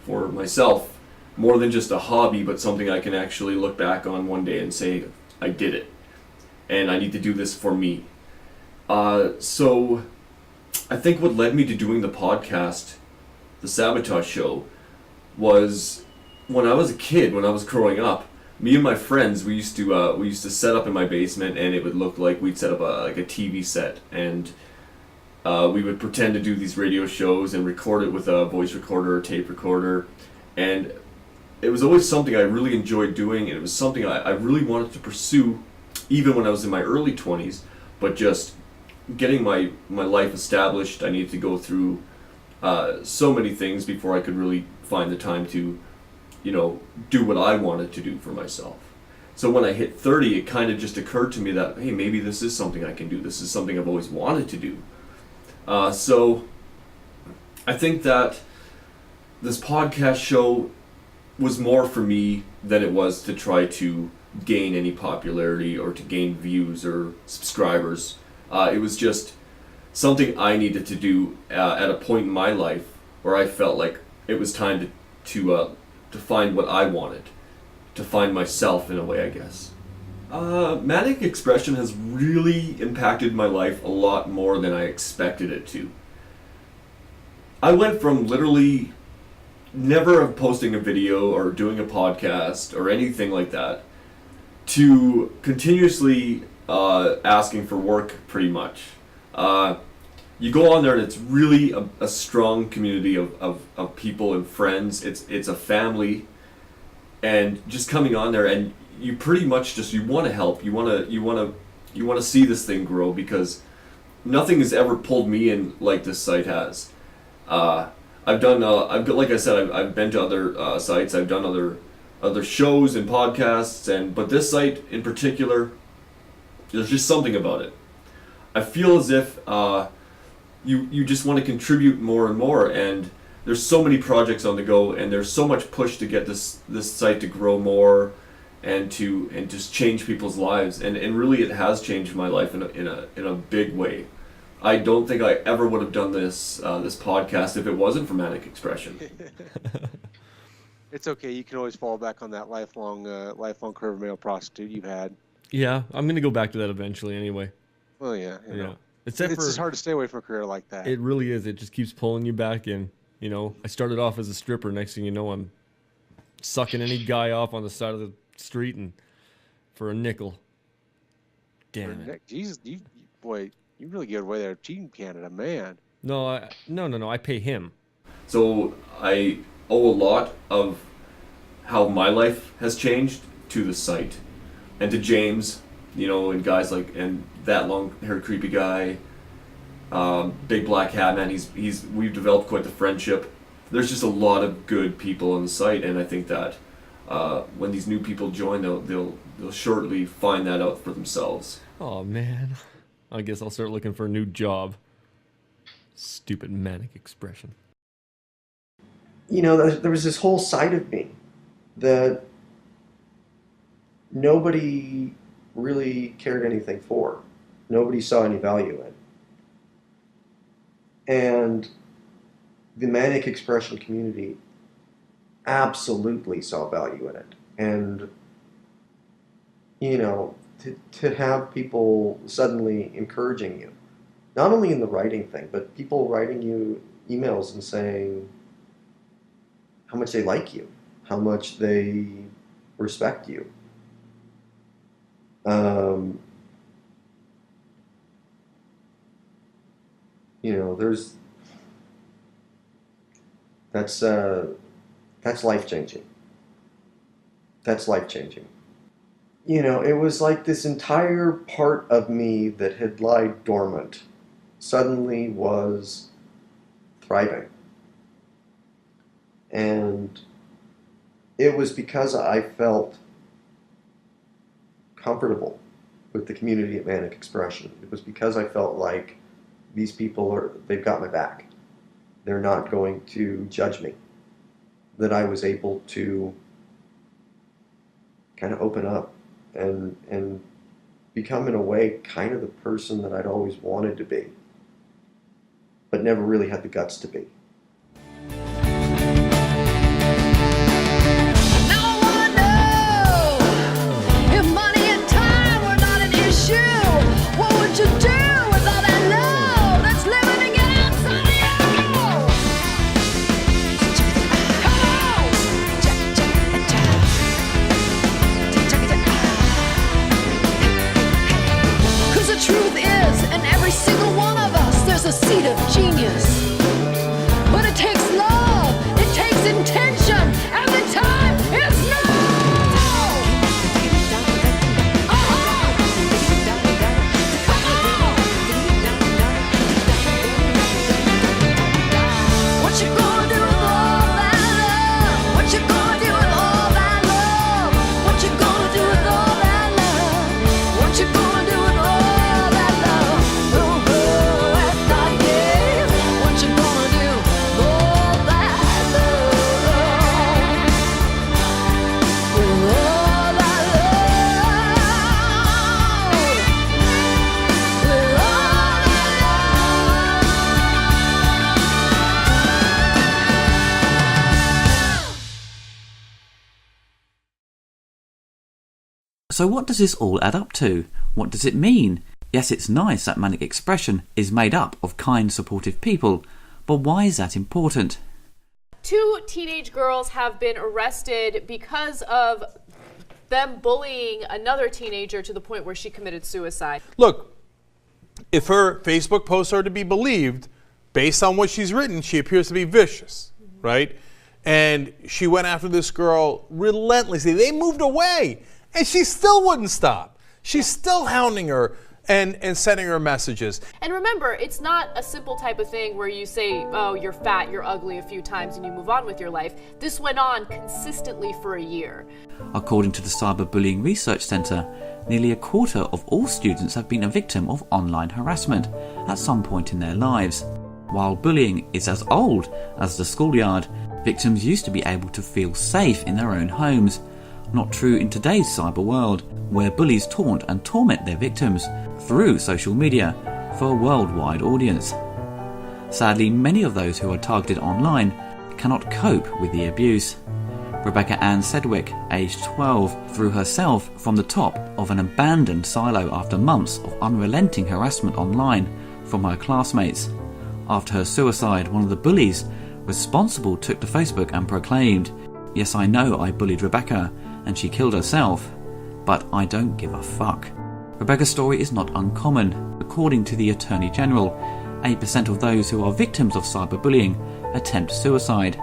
for myself, more than just a hobby, but something I can actually look back on one day and say, I did it. And I need to do this for me. So I think what led me to doing the podcast, The Sabotage Show, was when I was a kid, when I was growing up, me and my friends, we used to set up in my basement, and it would look like we'd set up a TV set, and we would pretend to do these radio shows and record it with a voice recorder or tape recorder, and it was always something I really enjoyed doing, and it was something I really wanted to pursue even when I was in my early 20s, but just getting my life established, I needed to go through so many things before I could really find the time to do what I wanted to do for myself. So when I hit 30, it kind of just occurred to me that, hey, maybe this is something I can do. This is something I've always wanted to do. So I think that this podcast show was more for me than it was to try to gain any popularity or to gain views or subscribers. It was just something I needed to do at a point in my life where I felt like it was time to find what I wanted, to find myself in a way, I guess. Manic expression has really impacted my life a lot more than I expected it to. I went from literally never posting a video or doing a podcast or anything like that to continuously asking for work, pretty much. You go on there and it's really a strong community of people and friends. It's a family, and just coming on there, and you pretty much you want to help. You want to see this thing grow, because nothing has ever pulled me in like this site has. I've been to other sites. I've done other shows and podcasts, but this site in particular, there's just something about it. I feel as if you just want to contribute more and more, and there's so many projects on the go, and there's so much push to get this site to grow more and just change people's lives, and really it has changed my life in a big way. I don't think I ever would have done this podcast if it wasn't for Manic Expression. It's okay. You can always fall back on that lifelong curve male prostitute you had. Yeah, I'm gonna go back to that eventually anyway. Well, yeah. You know. It's just hard to stay away from a career like that. It really is. It just keeps pulling you back in. I started off as a stripper. Next thing you know, I'm sucking any guy off on the side of the street and for a nickel. Damn it. Jesus, you really get away there cheating Canada, man. No, I pay him. So I owe a lot of how my life has changed to the site, and to James, and guys and that long-haired creepy guy, big black hat man. We've developed quite the friendship. There's just a lot of good people on the site, and I think that when these new people join, they'll shortly find that out for themselves. Oh man, I guess I'll start looking for a new job. Stupid Manic Expression. you know, there was this whole side of me that nobody really cared anything for. Nobody saw any value in. And the Manic Expression community absolutely saw value in it. And, you know, to have people suddenly encouraging you, not only in the writing thing, but people writing you emails and saying how much they like you, how much they respect you. You know, that's life-changing. That's life-changing. You know, it was like this entire part of me that had lied dormant suddenly was thriving. And it was because I felt comfortable with the community at Manic Expression. It was because I felt like these people they've got my back. They're not going to judge me. That I was able to kind of open up and become, in a way, kind of the person that I'd always wanted to be, but never really had the guts to be. A seed of genius, but it takes love, it takes intention, and the time is now. What you gonna do with all that love? What you gonna do with all that love? What you gonna do with all that love? What you gonna do with all that love? So what does this all add up to? What does it mean? Yes, it's nice that Manic Expression is made up of kind, supportive people, but why is that important? 2 teenage girls have been arrested because of them bullying another teenager to the point where she committed suicide. Look, if her Facebook posts are to be believed, based on what she's written, she appears to be vicious, right? And she went after this girl relentlessly. They moved away, and she still wouldn't stop. She's still hounding her and sending her messages. And remember, it's not a simple type of thing where you say, oh, you're fat, you're ugly a few times and you move on with your life. This went on consistently for a year. According to the Cyberbullying Research Centre, nearly a quarter of all students have been a victim of online harassment at some point in their lives. While bullying is as old as the schoolyard, victims used to be able to feel safe in their own homes. Not true in today's cyber world, where bullies taunt and torment their victims through social media for a worldwide audience. Sadly, many of those who are targeted online cannot cope with the abuse. Rebecca Ann Sedgwick, aged 12, threw herself from the top of an abandoned silo after months of unrelenting harassment online from her classmates. After her suicide, one of the bullies responsible took to Facebook and proclaimed, "Yes, I know I bullied Rebecca, and she killed herself, but I don't give a fuck." Rebecca's story is not uncommon. According to the Attorney General, 8% of those who are victims of cyberbullying attempt suicide.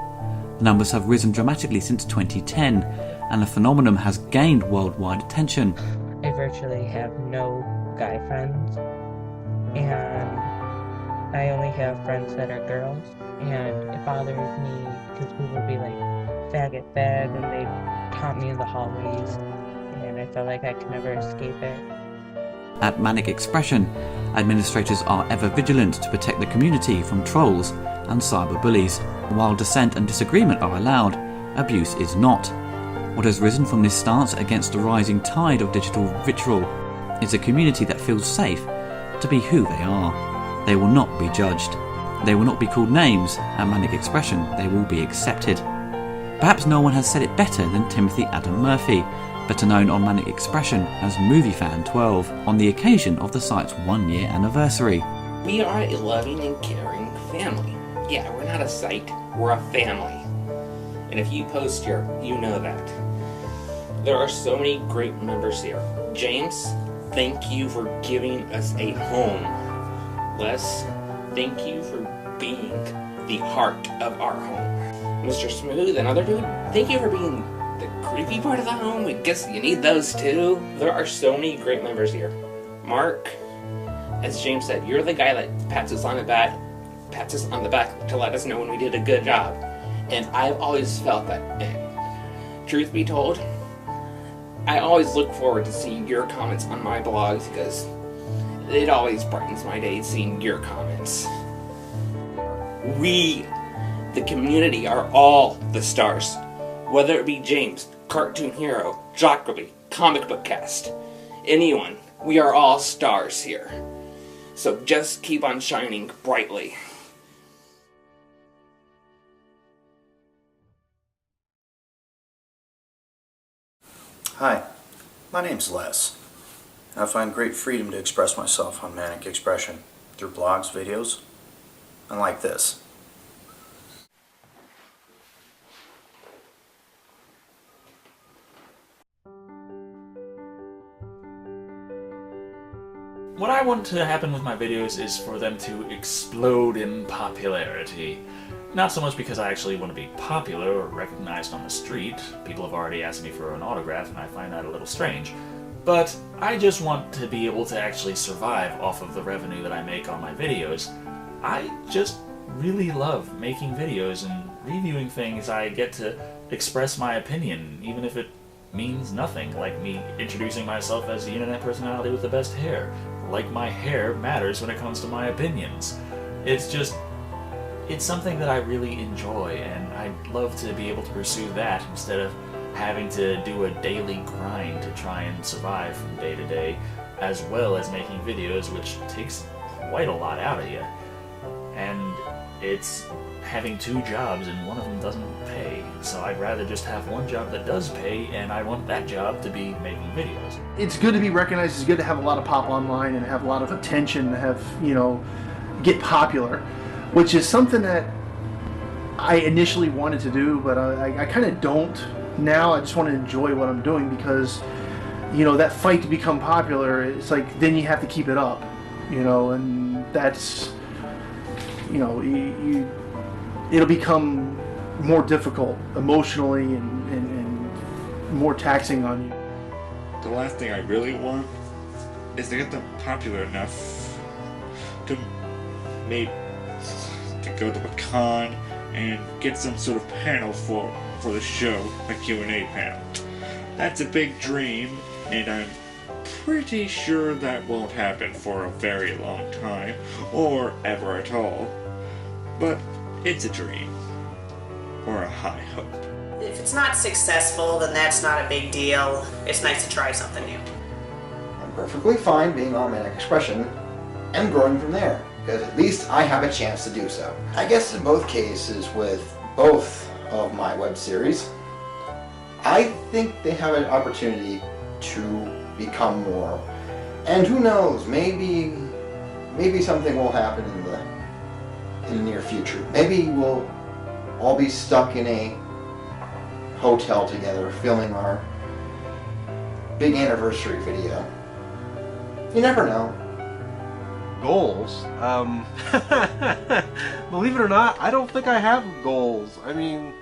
The numbers have risen dramatically since 2010, and the phenomenon has gained worldwide attention. I virtually have no guy friends, and I only have friends that are girls, and it bothers me because people be like, faggot, fag, and they taunt me in the hallways, and I feel like I can never escape it. At Manic Expression, administrators are ever vigilant to protect the community from trolls, and cyberbullies. While dissent and disagreement are allowed, abuse is not. What has risen from this stance against the rising tide of digital vitriol is a community that feels safe to be who they are. They will not be judged. They will not be called names at Manic Expression. They will be accepted. Perhaps no one has said it better than Timothy Adam Murphy, better known on Manic Expression as MovieFan12, on the occasion of the site's 1-year anniversary. We are a loving and caring family. Yeah, we're not a site, we're a family. And if you post here, you know that. There are so many great members here. James, thank you for giving us a home. Les, thank you for being the heart of our home. Mr. Smooth, another dude, thank you for being the creepy part of the home. I guess you need those too. There are so many great members here. Mark, as James said, you're the guy that pats us on the back to let us know when we did a good job. And I've always felt that. And truth be told, I always look forward to seeing your comments on my blogs because it always brightens my day seeing your comments. We, the community, are all the stars. Whether it be James, Cartoon Hero, Jockerly, Comic Book Cast, anyone, we are all stars here. So just keep on shining brightly. Hi, my name's Les. I find great freedom to express myself on Manic Expression through blogs, videos, and like this. What I want to happen with my videos is for them to explode in popularity. Not so much because I actually want to be popular or recognized on the street. People have already asked me for an autograph and I find that a little strange. But I just want to be able to actually survive off of the revenue that I make on my videos. I just really love making videos and reviewing things. I get to express my opinion, even if it means nothing, like me introducing myself as the internet personality with the best hair. Like my hair matters when it comes to my opinions. It's something that I really enjoy, and I'd love to be able to pursue that instead of having to do a daily grind to try and survive from day to day, as well as making videos, which takes quite a lot out of you. And it's having 2 jobs and one of them doesn't pay, so I'd rather just have one job that does pay, and I want that job to be making videos. It's good to be recognized, it's good to have a lot of pop online and have a lot of attention, to have, get popular, which is something that I initially wanted to do, but I kind of don't now. I just want to enjoy what I'm doing because, that fight to become popular, it's like, then you have to keep it up, and that's, it'll become more difficult emotionally and more taxing on you. The last thing I really want is to get them popular enough to go to a con and get some sort of panel for the show, a Q&A panel. That's a big dream, and I'm pretty sure that won't happen for a very long time, or ever at all. But it's a dream, or a high hope. If it's not successful, then that's not a big deal. It's nice to try something new. I'm perfectly fine being on Manic Expression and growing from there, because at least I have a chance to do so. I guess in both cases with both of my web series, I think they have an opportunity to become more. And who knows, maybe something will happen in the near future. Maybe we'll all be stuck in a hotel together filming our big anniversary video. You never know. Goals? Believe it or not, I don't think I have goals. I mean,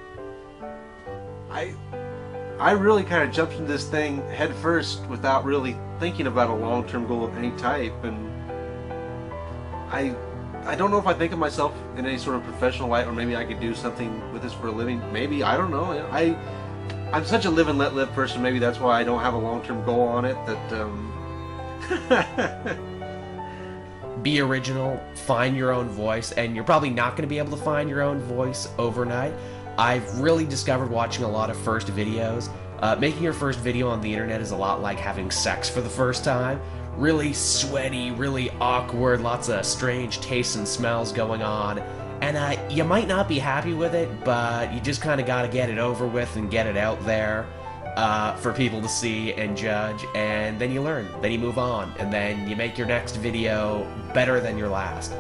I really kind of jumped into this thing head first without really thinking about a long-term goal of any type, and I don't know if I think of myself in any sort of professional light, or maybe I could do something with this for a living. Maybe, I don't know. I'm such a live and let live person. Maybe that's why I don't have a long-term goal on it. be original, find your own voice, and you're probably not going to be able to find your own voice overnight. I've really discovered watching a lot of first videos. Making your first video on the internet is a lot like having sex for the first time. Really sweaty, really awkward, lots of strange tastes and smells going on. And you might not be happy with it, but you just kind of got to get it over with and get it out there for people to see and judge. And then you learn, then you move on, and then you make your next video better than your last.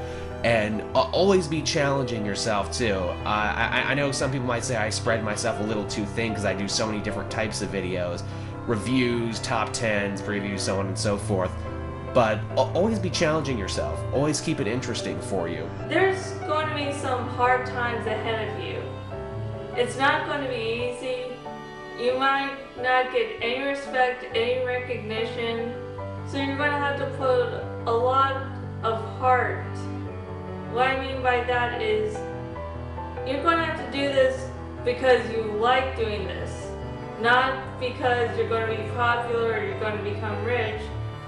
And always be challenging yourself too. I know some people might say I spread myself a little too thin because I do so many different types of videos. Reviews, top 10s, previews, so on and so forth. But always be challenging yourself. Always keep it interesting for you. There's going to be some hard times ahead of you. It's not going to be easy. You might not get any respect, any recognition. So you're going to have to put a lot of heart. What I mean by that is, you're going to have to do this because you like doing this, not because you're going to be popular or you're going to become rich.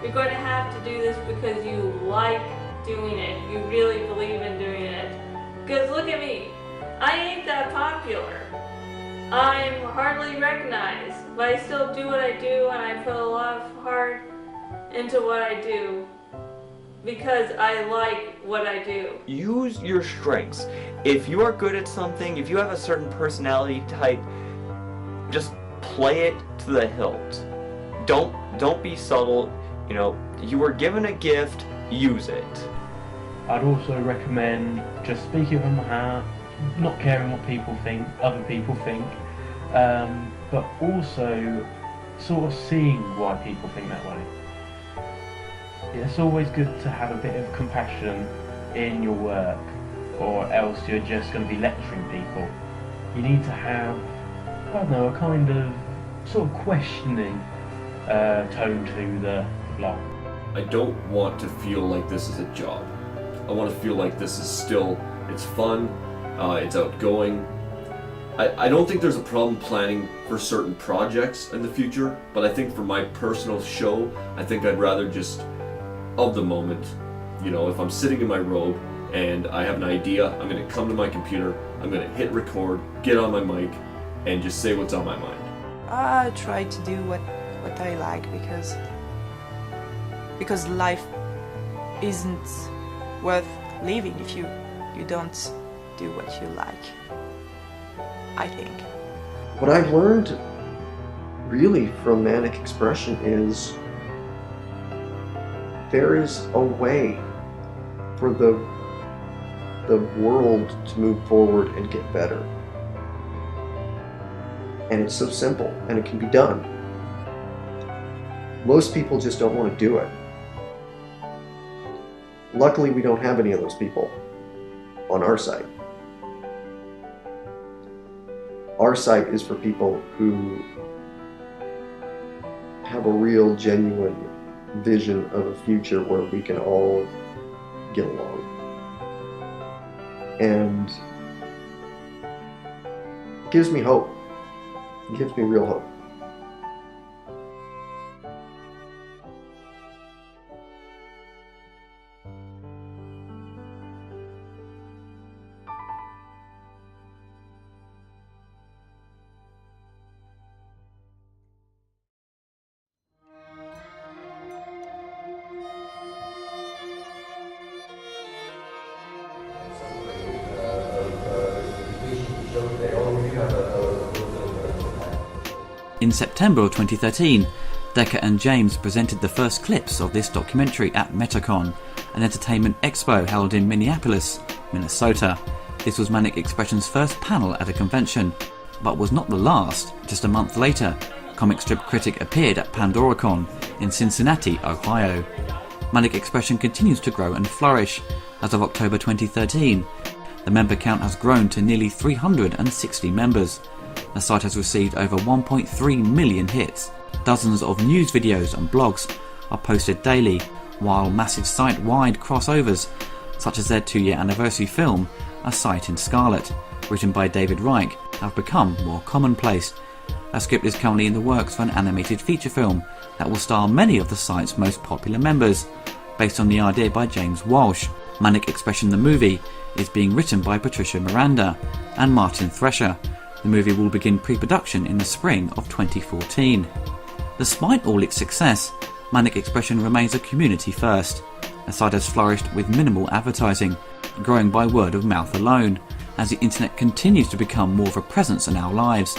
You're going to have to do this because you like doing it. You really believe in doing it. Because look at me, I ain't that popular. I'm hardly recognized, but I still do what I do, and I put a lot of heart into what I do. Because I like what I do. Use your strengths. If you are good at something, if you have a certain personality type, just play it to the hilt. Don't be subtle. You know, you were given a gift, use it. I'd also recommend just speaking from the heart, not caring what other people think, but also sort of seeing why people think that way. It's always good to have a bit of compassion in your work, or else you're just going to be lecturing people. You need to have, I don't know, a kind of sort of questioning tone to the blog. I don't want to feel like this is a job. I want to feel like this is still, it's fun, it's outgoing. I don't think there's a problem planning for certain projects in the future, but I think for my personal show, I think I'd rather just, of the moment, you know, if I'm sitting in my robe and I have an idea, I'm going to come to my computer, I'm going to hit record, get on my mic, and just say what's on my mind. I try to do what I like because life isn't worth living if you don't do what you like, I think. What I've learned really from Manic Expression is there is a way for the world to move forward and get better. And it's so simple, and it can be done. Most people just don't want to do it. Luckily, we don't have any of those people on our site. Our site is for people who have a real, genuine vision of a future where we can all get along. And it gives me hope. It gives me real hope. In September of 2013, Decker and James presented the first clips of this documentary at MetaCon, an entertainment expo held in Minneapolis, Minnesota. This was Manic Expression's first panel at a convention, but was not the last. Just a month later, comic strip critic appeared at PandoraCon in Cincinnati, Ohio. Manic Expression continues to grow and flourish. As of October 2013, the member count has grown to nearly 360 members. The site has received over 1.3 million hits. Dozens of news videos and blogs are posted daily, while massive site-wide crossovers, such as their 2-year anniversary film, A Sight in Scarlet, written by David Reich, have become more commonplace. A script is currently in the works for an animated feature film that will star many of the site's most popular members. based on the idea by James Walsh. Manic Expression the movie is being written by Patricia Miranda and Martin Thresher. The movie will begin pre-production in the spring of 2014. Despite all its success, Manic Expression remains a community first. The site has flourished with minimal advertising, growing by word of mouth alone, as the internet continues to become more of a presence in our lives.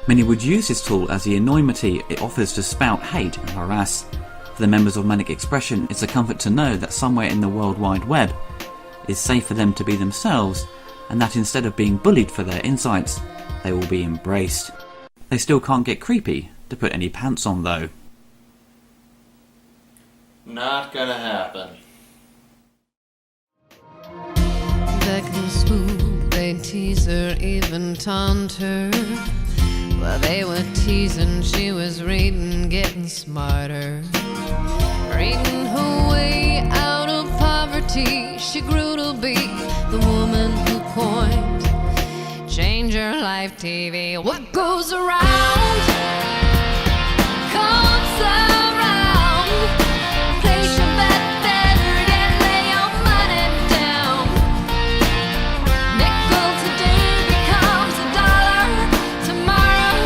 Many would use this tool as the anonymity it offers to spout hate and harass. For the members of Manic Expression, it's a comfort to know that somewhere in the World Wide Web is safe for them to be themselves, and that instead of being bullied for their insights, they will be embraced. They still can't get creepy to put any pants on though. Not gonna happen. Back in school, they tease her, even taunt her. While they were teasing, she was reading, getting smarter. Reading her way out of poverty, she grew to be the woman who coined Change Your Life TV. What goes around comes around. Place your bet better, yet lay your money down. Nickel today becomes a dollar tomorrow.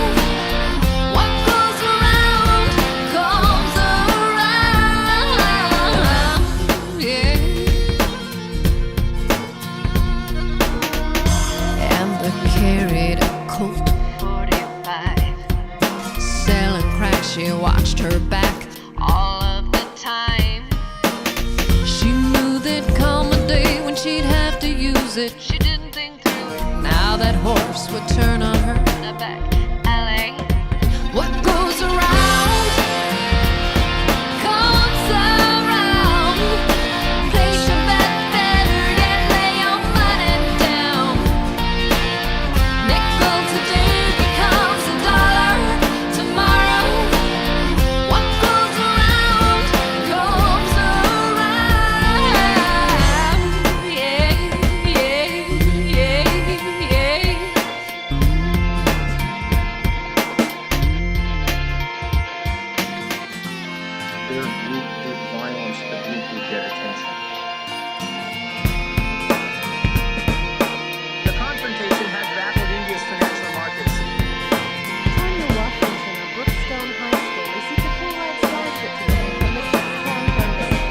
What goes around comes around, yeah. Amber carried a Colt 45, selling crack. She watched her back all of the time. She knew there'd come a day when she'd have to use it. She didn't think through it. Now that horse would turn on her in a back alley. What goes around comes around. Place your bet better, yet lay your money down. Nickel today becomes a dollar tomorrow. What goes around comes around, yeah, yeah, yeah, yeah. Their group did violence to briefly get attention. The confrontation has baffled India's financial markets. Tanya Washington of Brookstone High School received a full-ride scholarship today from the Sixth Form Foundation.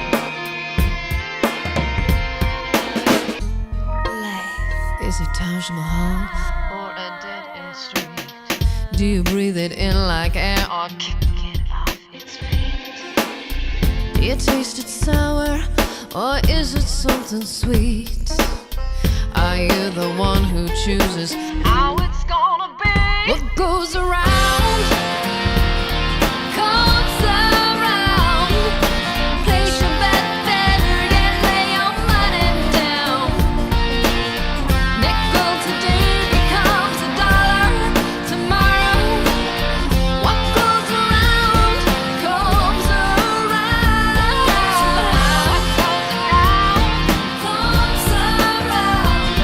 Life is a Taj Mahal or a dead-end street. Do you breathe it in like air or kick it off its feet? Do you taste it sour or is it something sweet? Are you the one who chooses how it's gonna be? What goes around comes around. Place your bet better, yet lay your money down. Nickel today becomes a dollar tomorrow. What goes around comes around. What goes around comes around.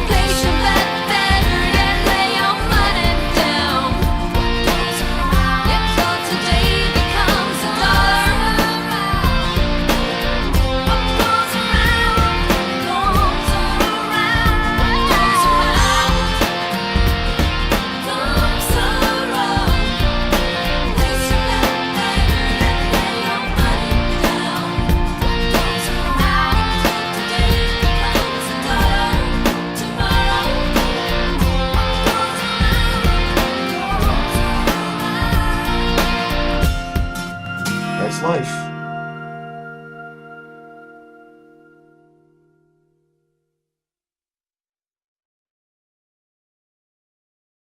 Place your bet better, yet lay your money down. Nickel today becomes a dollar. What goes around comes That's life.